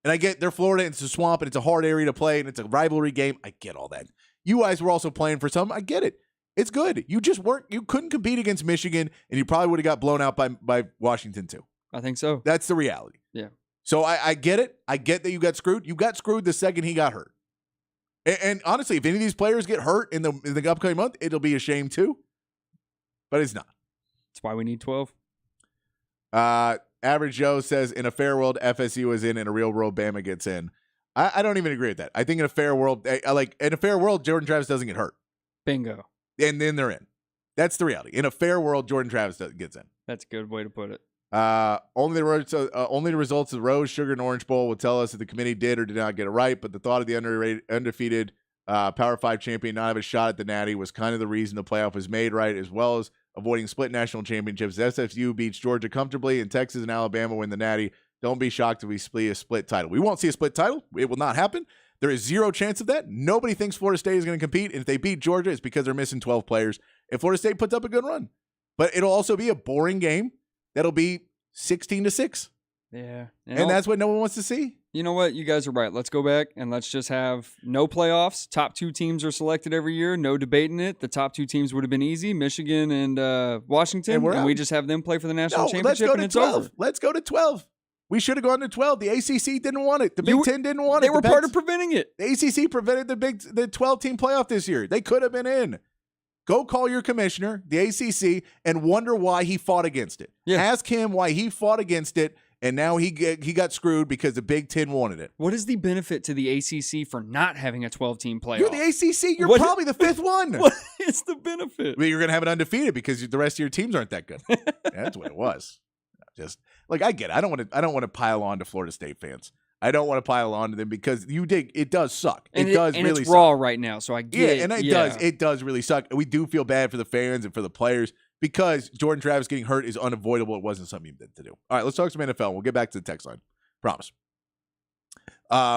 And I get they're Florida, and it's a swamp, and it's a hard area to play, and it's a rivalry game. I get all that. You guys were also playing for some. I get it. It's good. You couldn't compete against Michigan, and you probably would have got blown out by Washington too. I think so. That's the reality. Yeah. So I get it. I get that you got screwed. You got screwed the second he got hurt. And honestly, if any of these players get hurt in the upcoming month, it'll be a shame too. But it's not. That's why we need 12. Average Joe says, in a fair world, FSU is in a real world, Bama gets in. I don't even agree with that. I think in a fair world, Jordan Travis doesn't get hurt. Bingo. And then they're in. That's the reality. In a fair world, Jordan Travis gets in. That's a good way to put it. Only the results of the Rose, Sugar, and Orange Bowl will tell us if the committee did or did not get it right. But the thought of the undefeated Power 5 champion not have a shot at the Natty was kind of the reason the playoff was made, right? As well as avoiding split national championships. SFU beats Georgia comfortably, and Texas and Alabama win the Natty. Don't be shocked if we see a split title. We won't see a split title. It will not happen. There is zero chance of that. Nobody thinks Florida State is going to compete. And if they beat Georgia, it's because they're missing 12 players. If Florida State puts up a good run. But it'll also be a boring game. That'll be 16-6. Yeah. And that's what no one wants to see. You know what? You guys are right. Let's go back and let's just have no playoffs. Top 2 teams are selected every year. No debating it. The top 2 teams would have been easy, Michigan and Washington. And we just have them play for the national championship, and it's 12. over. Let's go to 12. We should have gone to 12. The ACC didn't want it. The Big Ten didn't want it. They were part of preventing it. The ACC prevented the 12-team playoff this year. They could have been in. Go call your commissioner, the ACC, and wonder why he fought against it. Yeah. Ask him why he fought against it, and now he got screwed because the Big Ten wanted it. What is the benefit to the ACC for not having a 12-team playoff? You're the ACC. You're probably the 5th one. What is the benefit? Well, you're going to have it undefeated because the rest of your teams aren't that good. That's what it was. Just like I get it. I don't want to pile on to Florida State fans. I don't want to pile on to them because it does suck. And it does and really it's suck. raw right now, so I get it. And it does really suck. We do feel bad for the fans and for the players because Jordan Travis getting hurt is unavoidable. It wasn't something you did to do. All right, let's talk some NFL. We'll get back to the text line. Promise.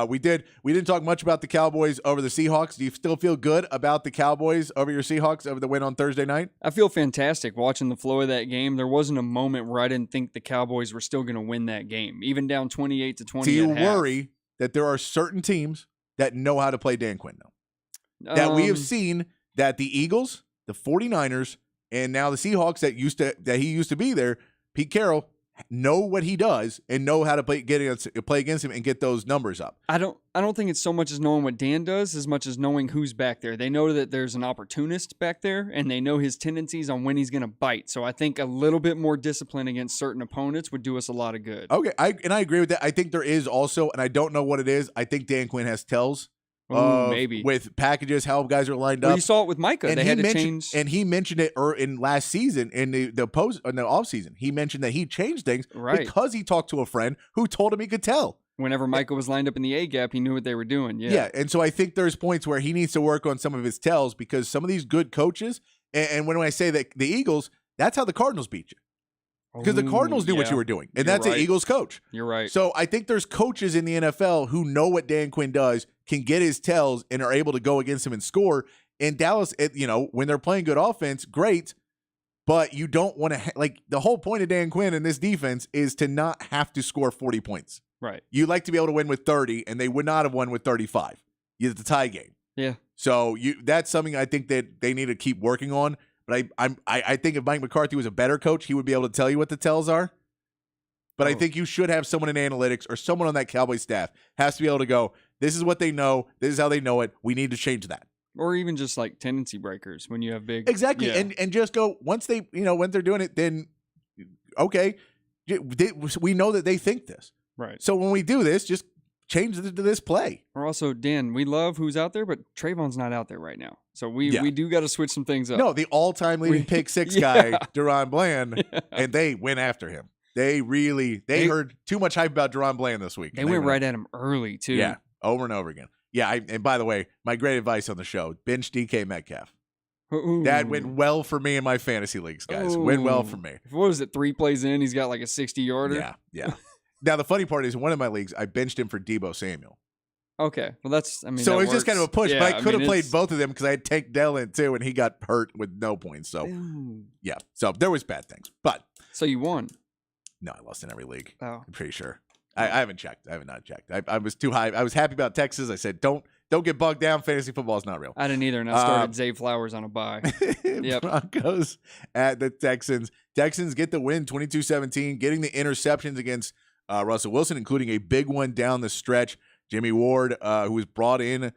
We didn't talk much about the Cowboys over the Seahawks. Do you still feel good about the Cowboys over your Seahawks over the win on Thursday night? I feel fantastic watching the flow of that game. There wasn't a moment where I didn't think the Cowboys were still going to win that game, even down 28-20. Do you worry that there are certain teams that know how to play Dan Quinn now? That we have seen that the Eagles, the 49ers, and now the Seahawks that he used to be there, Pete Carroll, know what he does and know how to play against him and get those numbers up. I don't think it's so much as knowing what Dan does as much as knowing who's back there. They know that there's an opportunist back there, and they know his tendencies on when he's going to bite. So I think a little bit more discipline against certain opponents would do us a lot of good. Okay, I agree with that. I think there is also, and I don't know what it is, I think Dan Quinn has tells. Maybe with packages, how guys are lined well, up. You saw it with Micah. And they had to change. And he mentioned it in last season in the off season. He mentioned that he changed things because he talked to a friend who told him he could tell. Whenever Micah was lined up in the A gap, he knew what they were doing. Yeah. Yeah. And so I think there's points where he needs to work on some of his tells because some of these good coaches, and when I say that the Eagles, that's how the Cardinals beat you. Because the Cardinals knew what you were doing, and that's the Eagles coach. You're right. So I think there's coaches in the NFL who know what Dan Quinn does, can get his tells, and are able to go against him and score. In Dallas, when they're playing good offense, great, but you don't want to the whole point of Dan Quinn in this defense is to not have to score 40 points. Right. You like to be able to win with 30, and they would not have won with 35. It's a tie game. Yeah. So that's something I think that they need to keep working on. But I think if Mike McCarthy was a better coach, he would be able to tell you what the tells are. But I think you should have someone in analytics or someone on that Cowboys staff has to be able to go, this is what they know. This is how they know it. We need to change that. Or even just like tendency breakers when you have big. Exactly. Yeah. And just go, once they, when they're doing it, then, okay, we know that they think this. Right. So when we do this, just change this play. Or also, Dan, we love who's out there, but Trayvon's not out there right now. So we do got to switch some things up. No, the all-time leading pick six guy, Deron Bland, and they went after him. They heard too much hype about Deron Bland this week. They went right at him early, too. Yeah, over and over again. Yeah, and by the way, my great advice on the show, bench DK Metcalf. Ooh. That went well for me in my fantasy leagues, guys. Went well for me. What was it, 3 plays in, he's got like a 60-yarder? Yeah. Now, the funny part is, in one of my leagues, I benched him for Deebo Samuel. Okay. Well, that's, I mean, so that it's just kind of a push. Yeah, but I could have played it's... both of them because I had Tank Dell in too, and he got hurt with no points. So, yeah. So there was bad things. But. So you won? No, I lost in every league. Oh. I'm pretty sure. I haven't checked. I have not checked. I was too high. I was happy about Texas. I said, don't get bogged down. Fantasy football is not real. I didn't either, and I started Zay Flowers on a bye. Yep. Broncos at the Texans. Texans get the win, 22-17, getting the interceptions against Russell Wilson, including a big one down the stretch. Jimmy Ward, who was brought in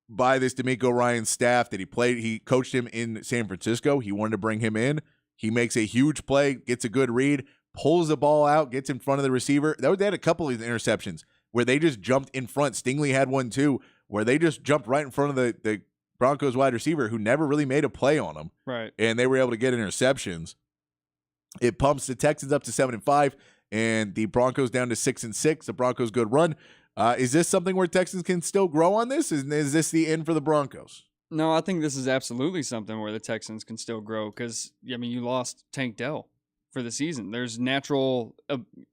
by this D'Amico Ryan staff that he coached him in San Francisco. He wanted to bring him in. He makes a huge play, gets a good read, pulls the ball out, gets in front of the receiver. They had a couple of interceptions where they just jumped in front. Stingley had one too, where they just jumped right in front of the Broncos wide receiver who never really made a play on them. Right. And they were able to get interceptions. It pumps the Texans up to 7-5 and the Broncos down to 6-6. The Broncos good run. Is this something where Texans can still grow on this? Is this the end for the Broncos? No, I think this is absolutely something where the Texans can still grow because, I mean, you lost Tank Dell for the season. There's natural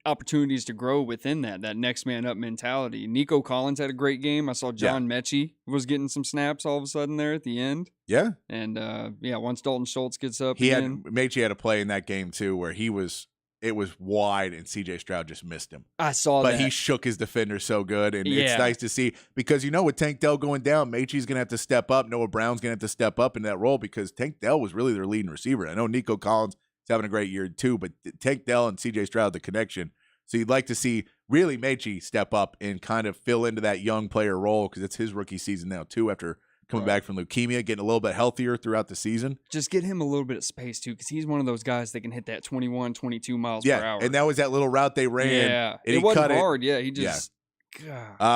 opportunities to grow within that next man up mentality. Nico Collins had a great game. I saw John Mechie was getting some snaps all of a sudden there at the end. Yeah. And, once Dalton Schultz gets up Mechie had a play in that game too where it was wide and CJ Stroud just missed him. I saw that. But he shook his defender so good. And it's nice to see because, with Tank Dell going down, Mechie's going to have to step up. Noah Brown's going to have to step up in that role because Tank Dell was really their leading receiver. I know Nico Collins is having a great year too, but Tank Dell and CJ Stroud, the connection. So you'd like to see really Mechie step up and kind of fill into that young player role because it's his rookie season now too after coming back from leukemia, getting a little bit healthier throughout the season. Just get him a little bit of space, too, because he's one of those guys that can hit that 21, 22 miles per hour. And that was that little route they ran. Yeah, and it wasn't hard. Yeah, he just...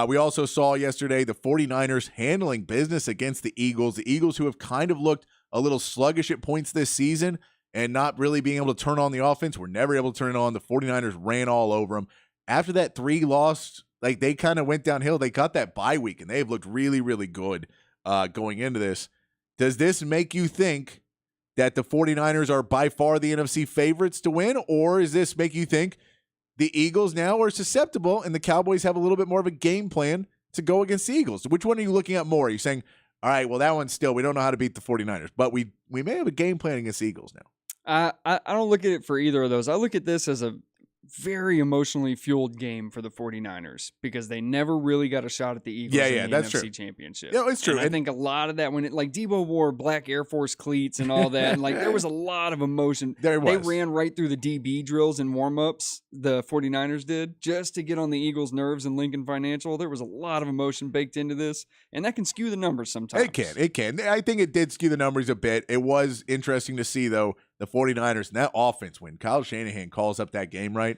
we also saw yesterday the 49ers handling business against the Eagles. The Eagles who have kind of looked a little sluggish at points this season and not really being able to turn on the offense. Were never able to turn it on. The 49ers ran all over them. After that 3 loss, they kind of went downhill. They got that bye week, and they've looked really, really good. Going into this. Does this make you think that the 49ers are by far the NFC favorites to win, or does this make you think the Eagles now are susceptible and the Cowboys have a little bit more of a game plan to go against the Eagles? Which one are you looking at more? Are you saying, all right, well, that one's still, we don't know how to beat the 49ers, but we may have a game plan against the Eagles now? I don't look at it for either of those. I look at this as a very emotionally fueled game for the 49ers because they never really got a shot at the Eagles in the NFC Championship. Yeah, it's true. And I think a lot of that when Debo wore black Air Force cleats and all that, and there was a lot of emotion. They ran right through the DB drills and warm-ups, the 49ers did, just to get on the Eagles' nerves in Lincoln Financial. There was a lot of emotion baked into this, and that can skew the numbers sometimes. It can. I think it did skew the numbers a bit. It was interesting to see, though, the 49ers and that offense, when Kyle Shanahan calls up that game right,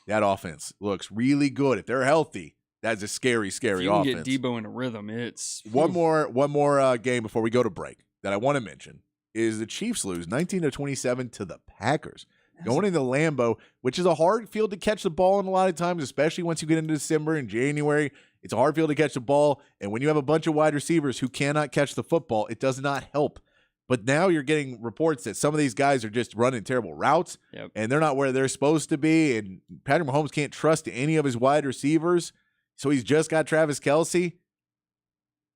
that offense looks really good. If they're healthy, that's a scary, scary offense. You can get Debo in a rhythm. It's one more game before we go to break that I want to mention is the Chiefs lose 19-27 to the Packers. Going into Lambeau, which is a hard field to catch the ball in a lot of times, especially once you get into December and January. It's a hard field to catch the ball, and when you have a bunch of wide receivers who cannot catch the football, it does not help. But now you're getting reports that some of these guys are just running terrible routes, and they're not where they're supposed to be, and Patrick Mahomes can't trust any of his wide receivers, so he's just got Travis Kelce.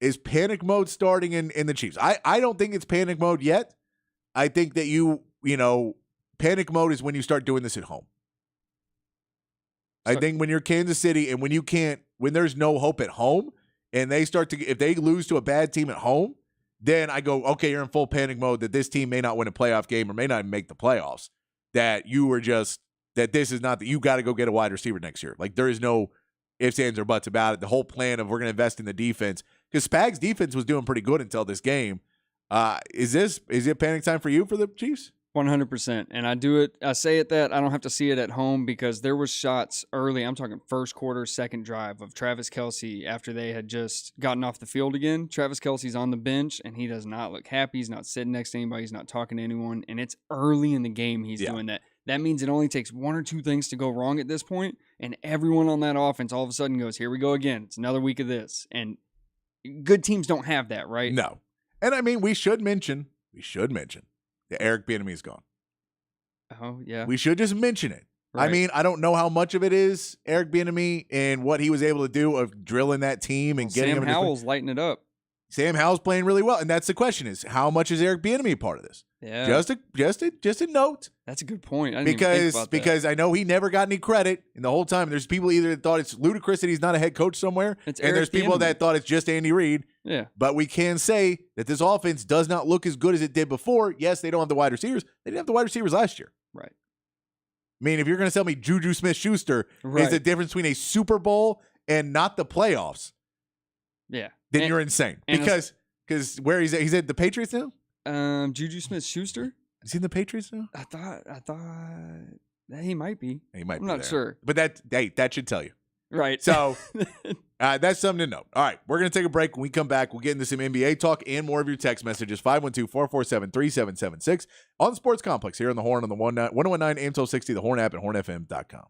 Is panic mode starting in the Chiefs? I don't think it's panic mode yet. I think that panic mode is when you start doing this at home. I think when you're Kansas City and when there's no hope at home, and if they lose to a bad team at home, then I go, okay, you're in full panic mode that this team may not win a playoff game or may not even make the playoffs. That this is not that you got to go get a wide receiver next year. There is no ifs, ands, or buts about it. The whole plan of we're going to invest in the defense because Spags' defense was doing pretty good until this game. Is it panic time for you for the Chiefs? 100%. And I say it that I don't have to see it at home because there was shots early. I'm talking first quarter, second drive of Travis Kelce after they had just gotten off the field again. Travis Kelce's on the bench and he does not look happy. He's not sitting next to anybody. He's not talking to anyone. And it's early in the game he's doing that. That means it only takes one or two things to go wrong at this point, and everyone on that offense all of a sudden goes, here we go again. It's another week of this. And good teams don't have that, right? No. And I mean, we should mention that Eric Bieniemy's gone. Oh, yeah. We should just mention it. Right. I mean, I don't know how much of it is Eric Bieniemy and what he was able to do of drilling that team and getting Sam him. Howell's lighting it up. Sam Howell's playing really well, and that's the question: is how much is Eric Bieniemy part of this? Yeah, just a note. That's a good point. I didn't even think about because that. I know he never got any credit, and the whole time there's people either that thought it's ludicrous that he's not a head coach somewhere, It's and Eric there's people Bieniemy. that thought it's just Andy Reid. Yeah, But we can say that this offense does not look as good as it did before. Yes, they don't have the wide receivers. They didn't have the wide receivers last year. right. I mean, if you're going to tell me Juju Smith-Schuster Right. is the difference between a Super Bowl and not the playoffs, Yeah. then And- you're insane. and Because where he's at the Patriots now? Juju Smith-Schuster. Is he in the Patriots now? I thought that he might be. He might I'm be not there. sure. But that should tell you. Right. So that's something to know. All right, we're going to take a break. When we come back, we'll get into some NBA talk and more of your text messages. 512-447-3776 on the Sports Complex here on the Horn on the 1019 AM 1260, the Horn app, and hornfm.com.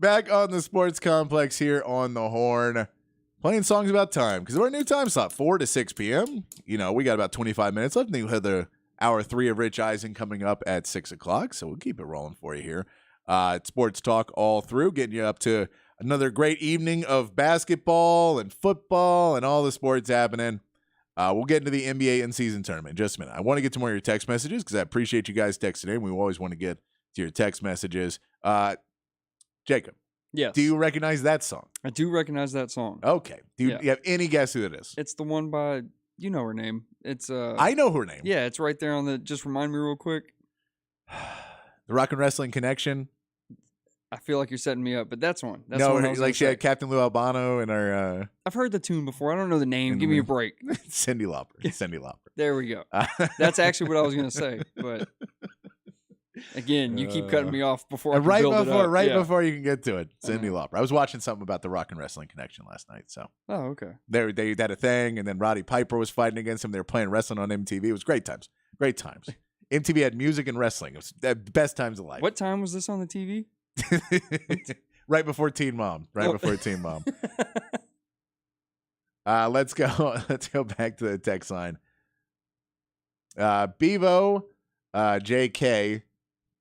Back on the sports complex here on the Horn, playing songs about time because we're a new time slot, 4 to 6 p.m. You know, we got about 25 minutes left. And then we have the hour 3 of Rich Eisen coming up at 6 o'clock. So we'll keep it rolling for you here. Sports talk all through, getting you up to another great evening of basketball and football and all the sports happening. We'll get into the NBA in-season tournament in just a minute. I want to get to more of your text messages because I appreciate you guys texting in. We always want to get to your text messages. Jacob, Yes. do you recognize that song? I do recognize that song. Okay. Do you, Yeah. you have any guess who that is? It's the one by, you know her name. It's I know her name. Yeah, it's right there on the. Just remind me real quick. The Rock and Wrestling Connection. I feel like you're setting me up, but that's one. That's No, one I was like gonna she say. had Captain Lou Albano and our I've heard the tune before. I don't know the name. And Give me a we- break. Cyndi Lauper. Cyndi Lauper. There we go. That's actually what I was gonna say. But again, you keep cutting me off before I can right build it before, up. right Yeah. before you can get to it. Cyndi Uh-huh. Lauper. I was watching something about the Rock and Wrestling Connection last night, so Oh, okay. they had a thing, and then Roddy Piper was fighting against him. They were playing wrestling on MTV. It was great times. Great times. MTV had music and wrestling. It was the best times of life. What time was this on the TV? Right before Teen Mom. Right Oh. before Teen Mom. Let's go. Let's go back to the text line. Bevo JK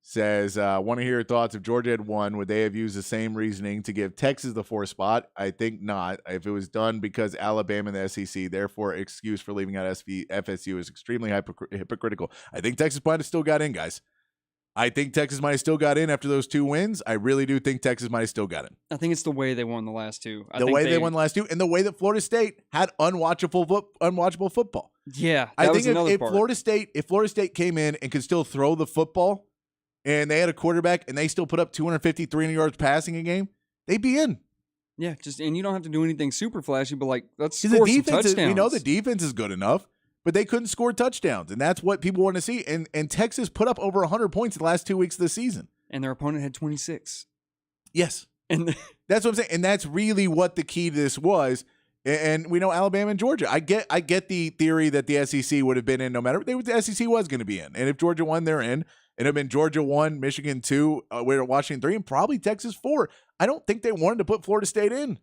says, want to hear your thoughts. If Georgia had won, would they have used the same reasoning to give Texas the 4th spot? I think not. If it was done because Alabama and the SEC, therefore excuse for leaving out FSU is extremely hypocritical. I think Texas might have still got in, guys. I think Texas might have still got in after those 2 wins. I really do think Texas might have still got in. I think it's the way they won the last two. The way they won the last 2 and the way that Florida State had unwatchable football. Yeah, that I was think another if part. Florida State came in and could still throw the football and they had a quarterback and they still put up 250, 300 yards passing a game, they'd be in. Yeah, and you don't have to do anything super flashy, but like let's 'Cause score the some defense touchdowns. we know the defense is good enough, but they couldn't score touchdowns, and that's what people want to see. And Texas put up over 100 points in the last 2 weeks of the season. And their opponent had 26. Yes. And That's what I'm saying. And that's really what the key to this was. And we know Alabama and Georgia. I get the theory that the SEC would have been in no matter what the SEC was going to be in. And if Georgia won, they're in. It would have been Georgia 1, Michigan 2, Washington 3, and probably Texas 4. I don't think they wanted to put Florida State in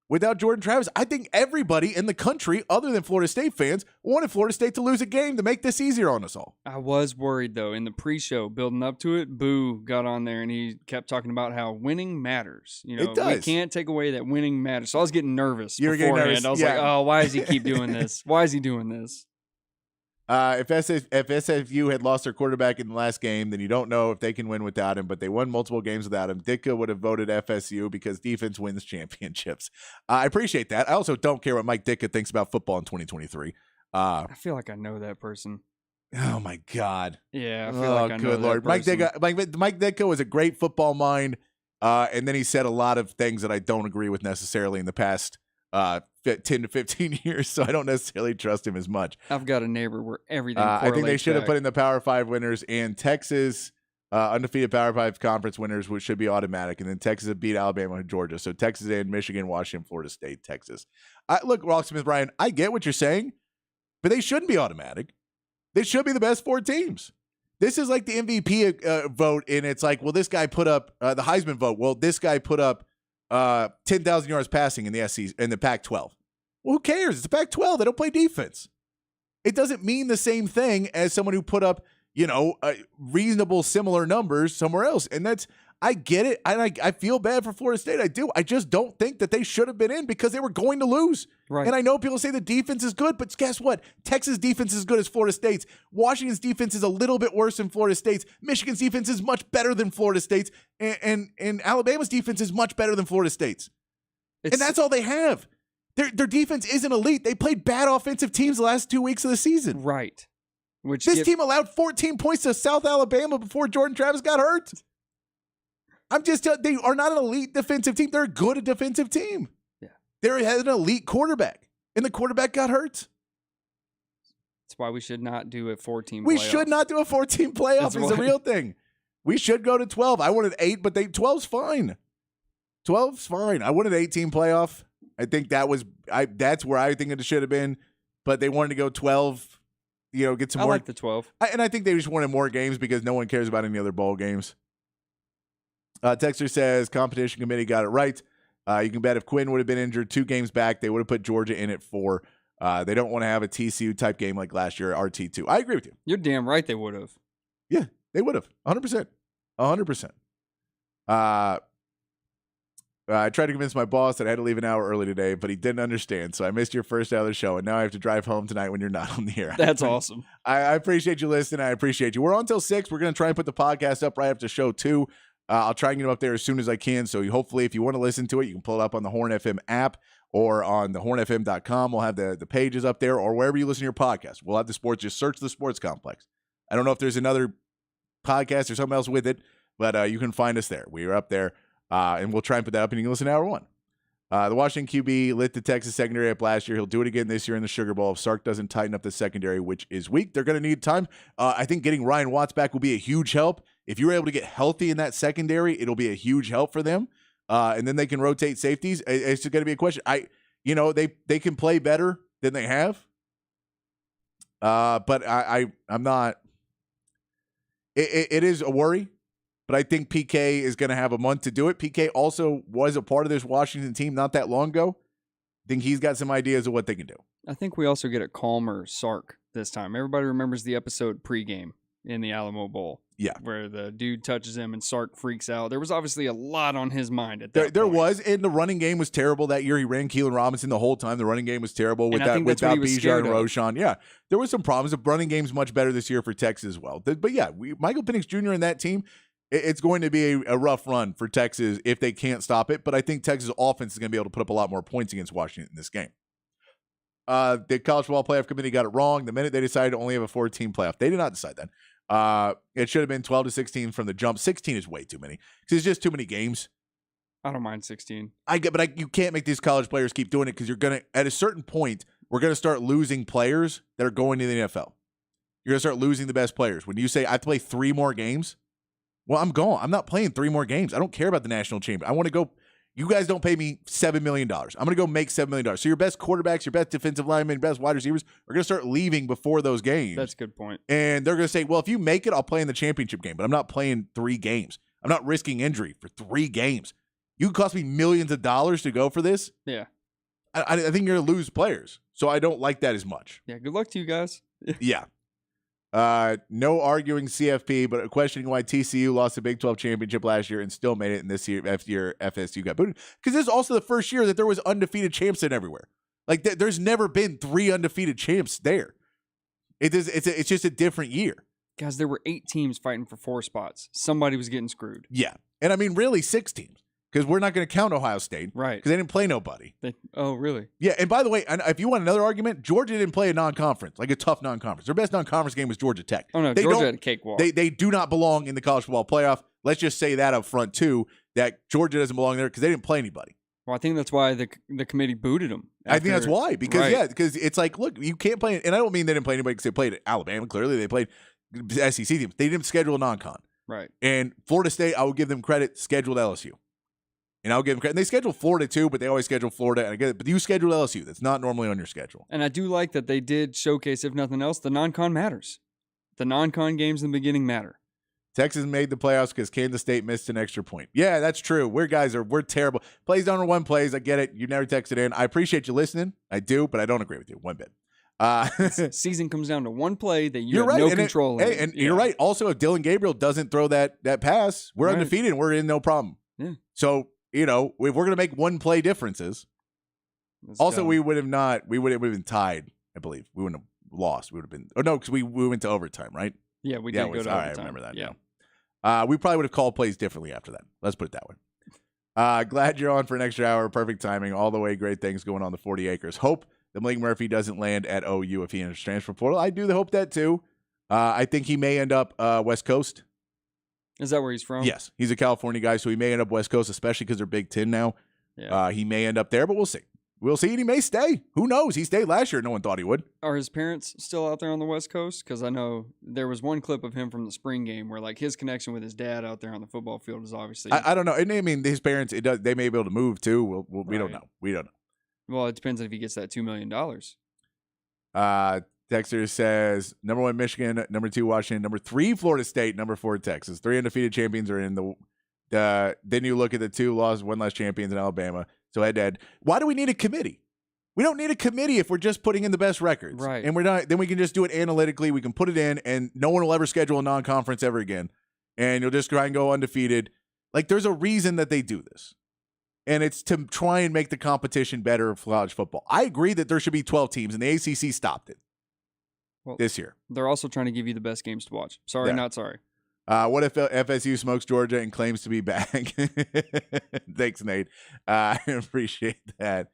without Jordan Travis. I think everybody in the country, other than Florida State fans, wanted Florida State to lose a game to make this easier on us all. I was worried, though, in the pre-show, building up to it, Boo got on there, and he kept talking about how winning matters. You know, It does. We can't take away that winning matters. So I was getting nervous You were getting beforehand. nervous, I was yeah. like, oh, why does he keep doing this? Why is he doing this? If SFU had lost their quarterback in the last game, then you don't know if they can win without him, but they won multiple games without him. Ditka would have voted FSU because defense wins championships. I appreciate that. I also don't care what Mike Ditka thinks about football in 2023. I feel like I know that person. Oh, my God. Yeah, I feel Oh, like I know good that Lord. Mike person. Ditka was a great football mind, and then he said a lot of things that I don't agree with necessarily in the past 10 to 15 years, so I don't necessarily trust him as much. I've got a neighbor where everything I think they correlates should have back. put in the Power 5 winners and Texas undefeated Power 5 conference winners, which should be automatic. And then Texas have beat Alabama and Georgia. So Texas and Michigan, Washington, Florida State, Texas. Look, Rocksmith Ryan, I get what you're saying, but they shouldn't be automatic. They should be the best 4 teams. This is like the MVP vote, and it's like, well, this guy put up the Heisman vote. Well, this guy put up 10,000 yards passing in the SEC in the Pac-12. Well, who cares? It's the Pac-12. They don't play defense. It doesn't mean the same thing as someone who put up, reasonable similar numbers somewhere else. And I get it. I feel bad for Florida State. I do. I just don't think that they should have been in because they were going to lose. Right. And I know people say the defense is good, but guess what? Texas defense is as good as Florida State's. Washington's defense is a little bit worse than Florida State's. Michigan's defense is much better than Florida State's. And Alabama's defense is much better than Florida State's. And that's all they have. Their defense isn't elite. They played bad offensive teams the last 2 weeks of the season. right. Which This team allowed 14 points to South Alabama before Jordan Travis got hurt. I'm just telling they are not an elite defensive team. They're a good defensive team. Yeah. They had an elite quarterback, and the quarterback got hurt. That's why we should not do a 4-team We playoff. should not do a 14 playoff. That's It's a why- real thing. We should go to 12. I wanted 8, but 12's fine. 12's fine. I wanted 18 playoff. I think that's where I think it should have been, but they wanted to go 12. Get some I more. like the 12. And I think they just wanted more games because no one cares about any other bowl games. Texter says competition committee got it right. You can bet if Quinn would have been injured 2 games back, they would have put Georgia in at 4. They don't want to have a TCU type game like last year, RT2. I agree with you. You're damn right they would have. Yeah, they would have. 100%. 100%. I tried to convince my boss that I had to leave an hour early today, but he didn't understand. So I missed your first hour of the show, and now I have to drive home tonight when you're not on the air. That's awesome. I appreciate you listening. I appreciate you. We're on till 6. We're going to try and put the podcast up right after show 2. I'll try and get them up there as soon as I can. So hopefully, if you want to listen to it, you can pull it up on the Horn FM app or on the hornfm.com. We'll have the pages up there, or wherever you listen to your podcast. We'll have the sports. Just search the Sports Complex. I don't know if there's another podcast or something else with it, but you can find us there. We are up there, and we'll try and put that up, and you can listen to hour 1. The Washington QB lit the Texas secondary up last year. He'll do it again this year in the Sugar Bowl if Sark doesn't tighten up the secondary, which is weak. They're going to need time. I think getting Ryan Watts back will be a huge help. If you're able to get healthy in that secondary, it'll be a huge help for them. And then they can rotate safeties. It's just going to be a question. They can play better than they have. But I'm not. It is a worry. But I think PK is going to have a month to do it. PK also was a part of this Washington team not that long ago. I think he's got some ideas of what they can do. I think we also get a calmer Sark this time. Everybody remembers the episode pregame in the Alamo Bowl. Yeah. Where the dude touches him and Sark freaks out. There was obviously a lot on his mind at that point. There was, and the running game was terrible that year. He ran Keelan Robinson the whole time. The running game was terrible without Bijan and Roschon. Yeah, there was some problems. The running game's much better this year for Texas as well. But yeah, Michael Penix Jr. and that team, it's going to be a rough run for Texas if they can't stop it. But I think Texas' offense is going to be able to put up a lot more points against Washington in this game. The College Football Playoff Committee got it wrong the minute they decided to only have a 4-team playoff. They did not decide that. It should have been 12 to 16 from the jump. 16 is way too many because it's just too many games. I don't mind 16. You can't make these college players keep doing it because you're going to, at a certain point, we're going to start losing players that are going to the NFL. You're going to start losing the best players. When you say, I have to play 3 more games, well, I'm gone. I'm not playing 3 more games. I don't care about the national championship. I want to go. You guys don't pay me $7 million. I'm going to go make $7 million. So your best quarterbacks, your best defensive linemen, best wide receivers are going to start leaving before those games. That's a good point. And they're going to say, well, if you make it, I'll play in the championship game. But I'm not playing 3 games. I'm not risking injury for 3 games. You could cost me millions of dollars to go for this. Yeah. I think you're going to lose players. So I don't like that as much. Yeah, good luck to you guys. Yeah. No arguing CFP, but questioning why TCU lost the Big 12 championship last year and still made it in this year after FSU got booted. Because this is also the first year that there was undefeated champs in everywhere. Like there's never been 3 undefeated champs there. It's just a different year. Guys, there were 8 teams fighting for 4 spots. Somebody was getting screwed. Yeah. And I mean, really 6 teams. Because we're not going to count Ohio State. Right. Because they didn't play nobody. Oh, really? Yeah. And by the way, if you want another argument, Georgia didn't play a non-conference, like a tough non-conference. Their best non-conference game was Georgia Tech. Oh, no. Georgia had a cakewalk. They do not belong in the college football playoff. Let's just say that up front, too, that Georgia doesn't belong there because they didn't play anybody. Well, I think that's why the committee booted them. I think that's why. Because it's like, look, you can't play. And I don't mean they didn't play anybody because they played at Alabama. Clearly, they played SEC teams. They didn't schedule a non-con. Right. And Florida State, I will give them credit, scheduled LSU. And I'll give them credit. And they schedule Florida too, but they always schedule Florida. And I get it. But you schedule LSU. That's not normally on your schedule. And I do like that they did showcase, if nothing else, the non-con matters. The non-con games in the beginning matter. Texas made the playoffs because Kansas State missed an extra point. Yeah, that's true. We're terrible. Plays down on 1 plays. I get it. You never texted in. I appreciate you listening. I do, but I don't agree with you one bit. Season comes down to 1 play that you have no control in. And you're right. Also, if Dylan Gabriel doesn't throw that pass, we're undefeated and we're in no problem. Yeah. So, if we're going to make 1 play differences, we would have been tied, I believe. We wouldn't have lost. We would have been, because we went to overtime, right? Yeah, we did go to overtime. I remember that. Yeah. We probably would have called plays differently after that. Let's put it that way. Glad you're on for an extra hour. Perfect timing. All the way. Great things going on the 40 acres. Hope that Malik Murphy doesn't land at OU if he enters transfer portal. I do hope that too. I think he may end up West Coast. Is that where he's from? Yes. He's a California guy, so he may end up West Coast, especially because they're Big Ten now. Yeah. He may end up there, but we'll see. We'll see, and he may stay. Who knows? He stayed last year. No one thought he would. Are his parents still out there on the West Coast? Because I know there was one clip of him from the spring game where, like, his connection with his dad out there on the football field is obviously. I don't know. I mean, his parents. They may be able to move too. We don't know. We don't know. Well, it depends if he gets that $2 million. Texter says number 1 Michigan, number 2 Washington, number 3 Florida State, number 4 Texas. 3 undefeated champions are in the Then you look at the 2 losses, 1 less champions in Alabama. So head-to-head. Why do we need a committee? We don't need a committee if we're just putting in the best records. Right. And we're not. Then we can just do it analytically. We can put it in, and no one will ever schedule a non-conference ever again. And you'll just try and go undefeated. Like, there's a reason that they do this. And it's to try and make the competition better for college football. I agree that there should be 12 teams, and the ACC stopped it this year. They're also trying to give you the best games to watch. Sorry, Yeah. Not sorry. What if FSU smokes Georgia and claims to be back? Thanks, Nate. I appreciate that.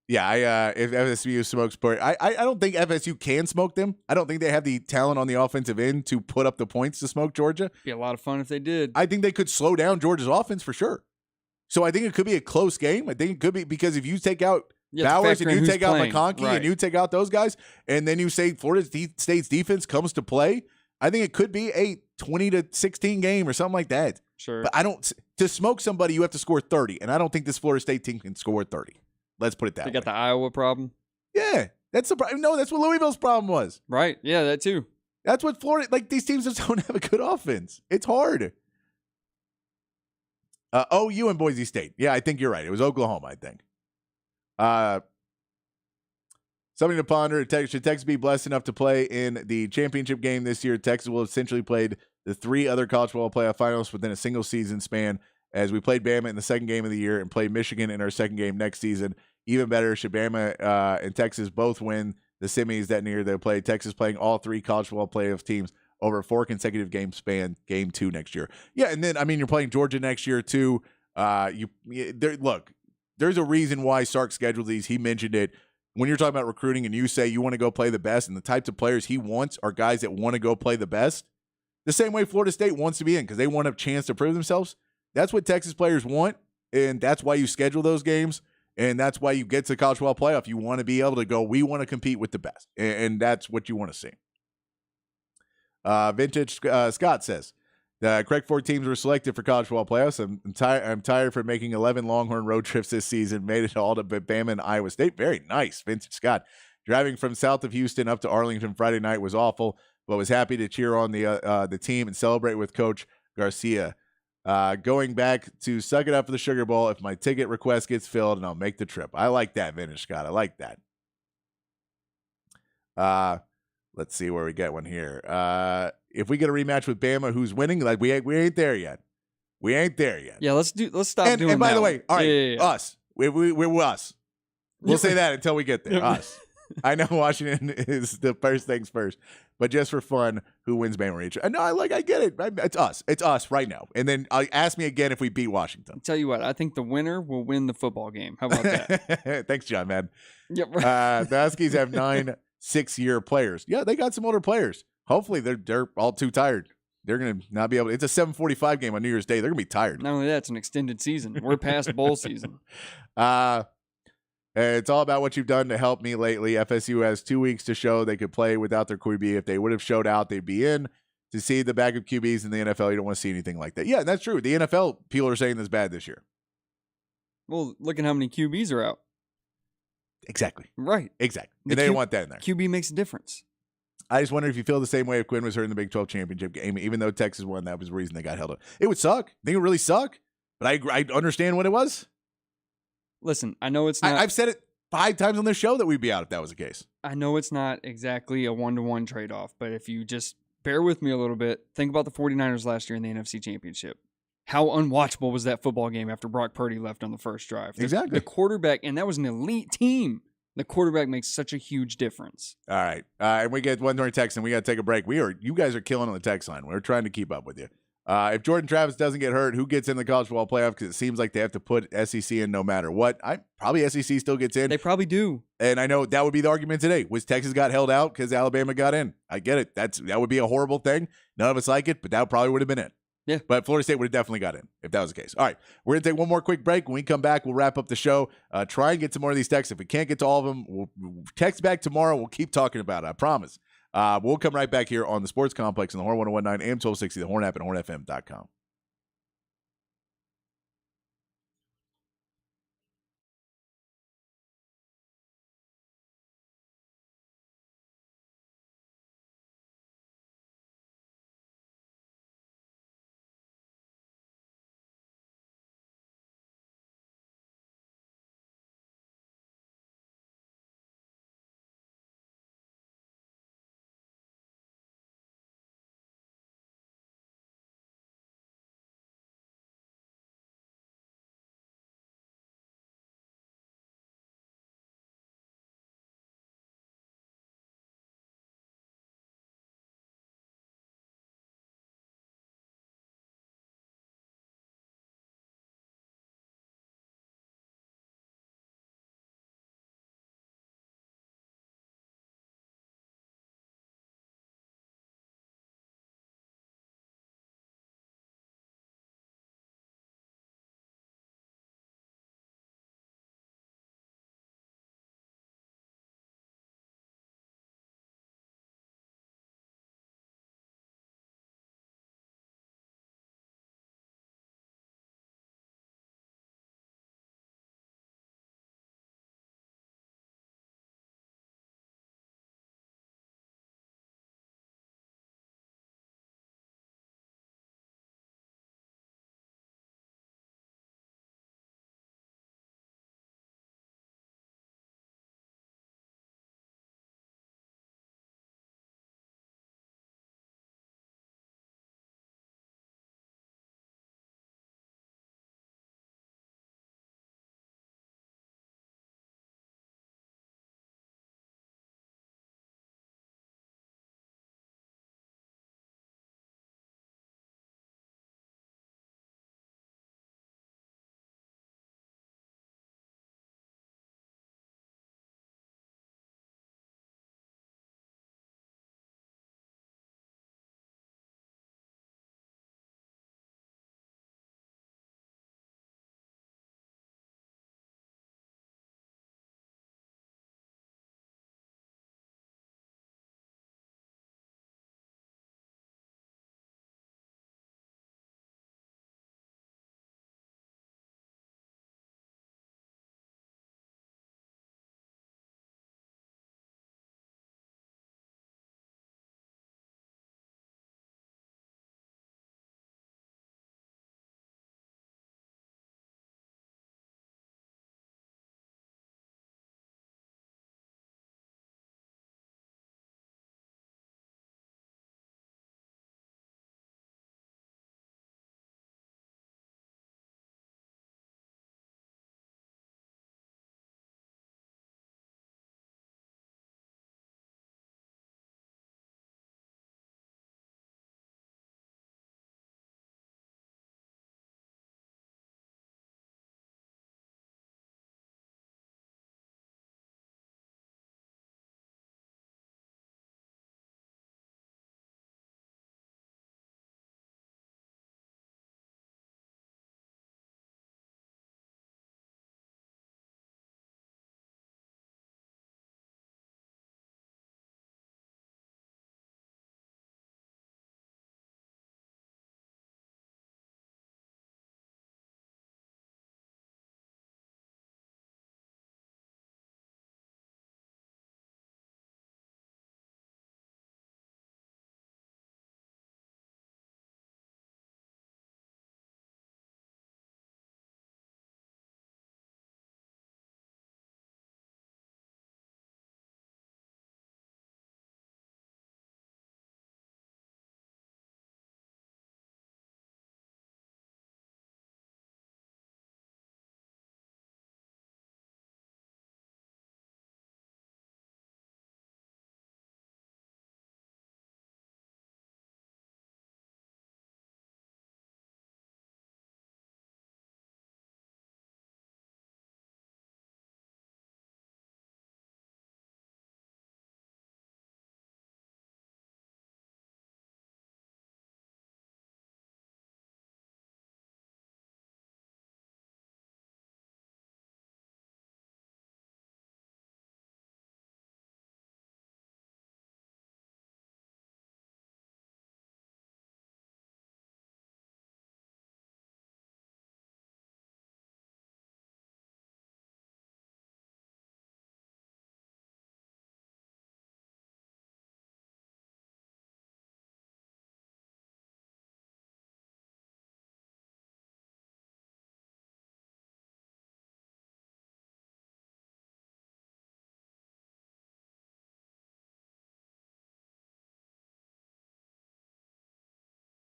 If FSU smokes, I don't think FSU can smoke them. I don't think they have the talent on the offensive end to put up the points to smoke Georgia. Be a lot of fun if they did. I think they could slow down Georgia's offense for sure. So I think it could be a close game. I think it could be because if you take out Bowers and you take out McConkey and you take out those guys, and then you say Florida State's defense comes to play, I think it could be a 20-16 game or something like that. Sure. But to smoke somebody, you have to score 30, and I don't think this Florida State team can score 30. Let's put it that way. They got the Iowa problem. Yeah, that's the problem. No, that's what Louisville's problem was. Right. Yeah, that too. That's what Florida, like, these teams just don't have a good offense. It's hard. OU and Boise State. Yeah, I think you're right. It was Oklahoma, I think. Something to ponder. Should Texas be blessed enough to play in the championship game this year? Texas will essentially played the 3 other college football playoff finals within a single season span, as we played Bama in the second game of the year and played Michigan in our second game next season. Even better, should Bama and Texas both win the semis that near they'll play. Texas playing all 3 college football playoff teams over a 4 consecutive game span, game 2 next year. Yeah, and then, I mean, you're playing Georgia next year too. Look, there's a reason why Sark scheduled these. He mentioned it. When you're talking about recruiting and you say you want to go play the best, and the types of players he wants are guys that want to go play the best, the same way Florida State wants to be in because they want a chance to prove themselves. That's what Texas players want, and that's why you schedule those games, and that's why you get to the college football playoff. You want to be able to go, we want to compete with the best, and that's what you want to see. Vintage Scott says, the correct 4 teams were selected for college football playoffs. I'm tired for making 11 Longhorn road trips this season. Made it all to Bama and Iowa State. Very nice, Vintage Scott. Driving from south of Houston up to Arlington Friday night was awful, but was happy to cheer on the team and celebrate with Coach Garcia. Going back to suck it up for the Sugar Bowl if my ticket request gets filled, and I'll make the trip. I like that, Vintage Scott. I like that. Let's see where we get one here. If we get a rematch with Bama, who's winning? Like we ain't there yet. We ain't there yet. Yeah, let's stop doing that. And by the way, all right, Yeah. us. We're us. We'll say that until we get there. Us. I know Washington is the first things first, but just for fun, who wins Bama reach? No, I get it. It's us. It's us right now. And then ask me again if we beat Washington. I'll tell you what, I think the winner will win the football game. How about that? Thanks, John, man. Yep. The Huskies have 9 6-year players. Yeah, they got some older players. Hopefully, they're all too tired. They're going to not be able to. It's a 7:45 game on New Year's Day. They're going to be tired. Not only that, it's an extended season. We're past bowl season. It's all about what you've done to help me lately. FSU has 2 weeks to show they could play without their QB. If they would have showed out, they'd be in. To see the backup QBs in the NFL, you don't want to see anything like that. Yeah, that's true. The NFL, people are saying this bad this year. Well, look at how many QBs are out. Exactly. Right. Exactly. And they didn't want that in there. QB makes a difference. I just wonder if you feel the same way if Quinn was hurt in the Big 12 championship game, even though Texas won. That was the reason they got held up. It would suck. I think it would really suck. But I understand what it was. Listen, I know it's not. I've said it 5 times on this show that we'd be out if that was the case. I know it's not exactly a 1-to-1 trade-off, but if you just bear with me a little bit, think about the 49ers last year in the NFC Championship. How unwatchable was that football game after Brock Purdy left on the first drive? Exactly. The quarterback, and that was an elite team. The quarterback makes such a huge difference. All right. And we get one more text, and we got to take a break. You guys are killing on the text line. We're trying to keep up with you. If Jordan Travis doesn't get hurt, who gets in the college football playoff? Because it seems like they have to put SEC in no matter what. Probably SEC still gets in. They probably do. And I know that would be the argument today. Was Texas got held out because Alabama got in? I get it. That would be a horrible thing. None of us like it, but that probably would have been it. Yeah. But Florida State would have definitely got in if that was the case. All right. We're going to take one more quick break. When we come back, we'll wrap up the show. Try and get some more of these texts. If we can't get to all of them, we'll text back tomorrow. We'll keep talking about it. I promise. We'll come right back here on the Sports Complex on the Horn 1019 AM 1260, the Horn app, and hornfm.com.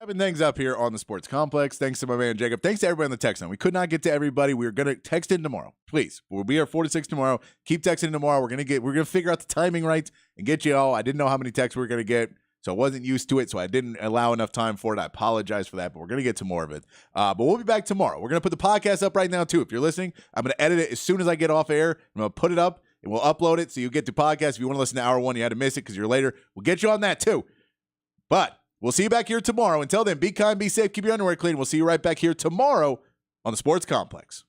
Wrapping things up here on the Sports Complex. Thanks to my man Jacob. Thanks to everybody on the text line. We could not get to everybody. We're gonna text in tomorrow. Please. We'll be here 4 to 6 tomorrow. Keep texting in tomorrow. We're gonna figure out the timing right and get you all. I didn't know how many texts we were gonna get, so I wasn't used to it, so I didn't allow enough time for it. I apologize for that, but we're gonna get to more of it. But we'll be back tomorrow. We're gonna put the podcast up right now too. If you're listening, I'm gonna edit it as soon as I get off air. I'm gonna put it up and we'll upload it so you get the podcast. If you want to listen to hour 1, you had to miss it because you're later. We'll get you on that too. But we'll see you back here tomorrow. Until then, be kind, be safe, keep your underwear clean. We'll see you right back here tomorrow on the Sports Complex.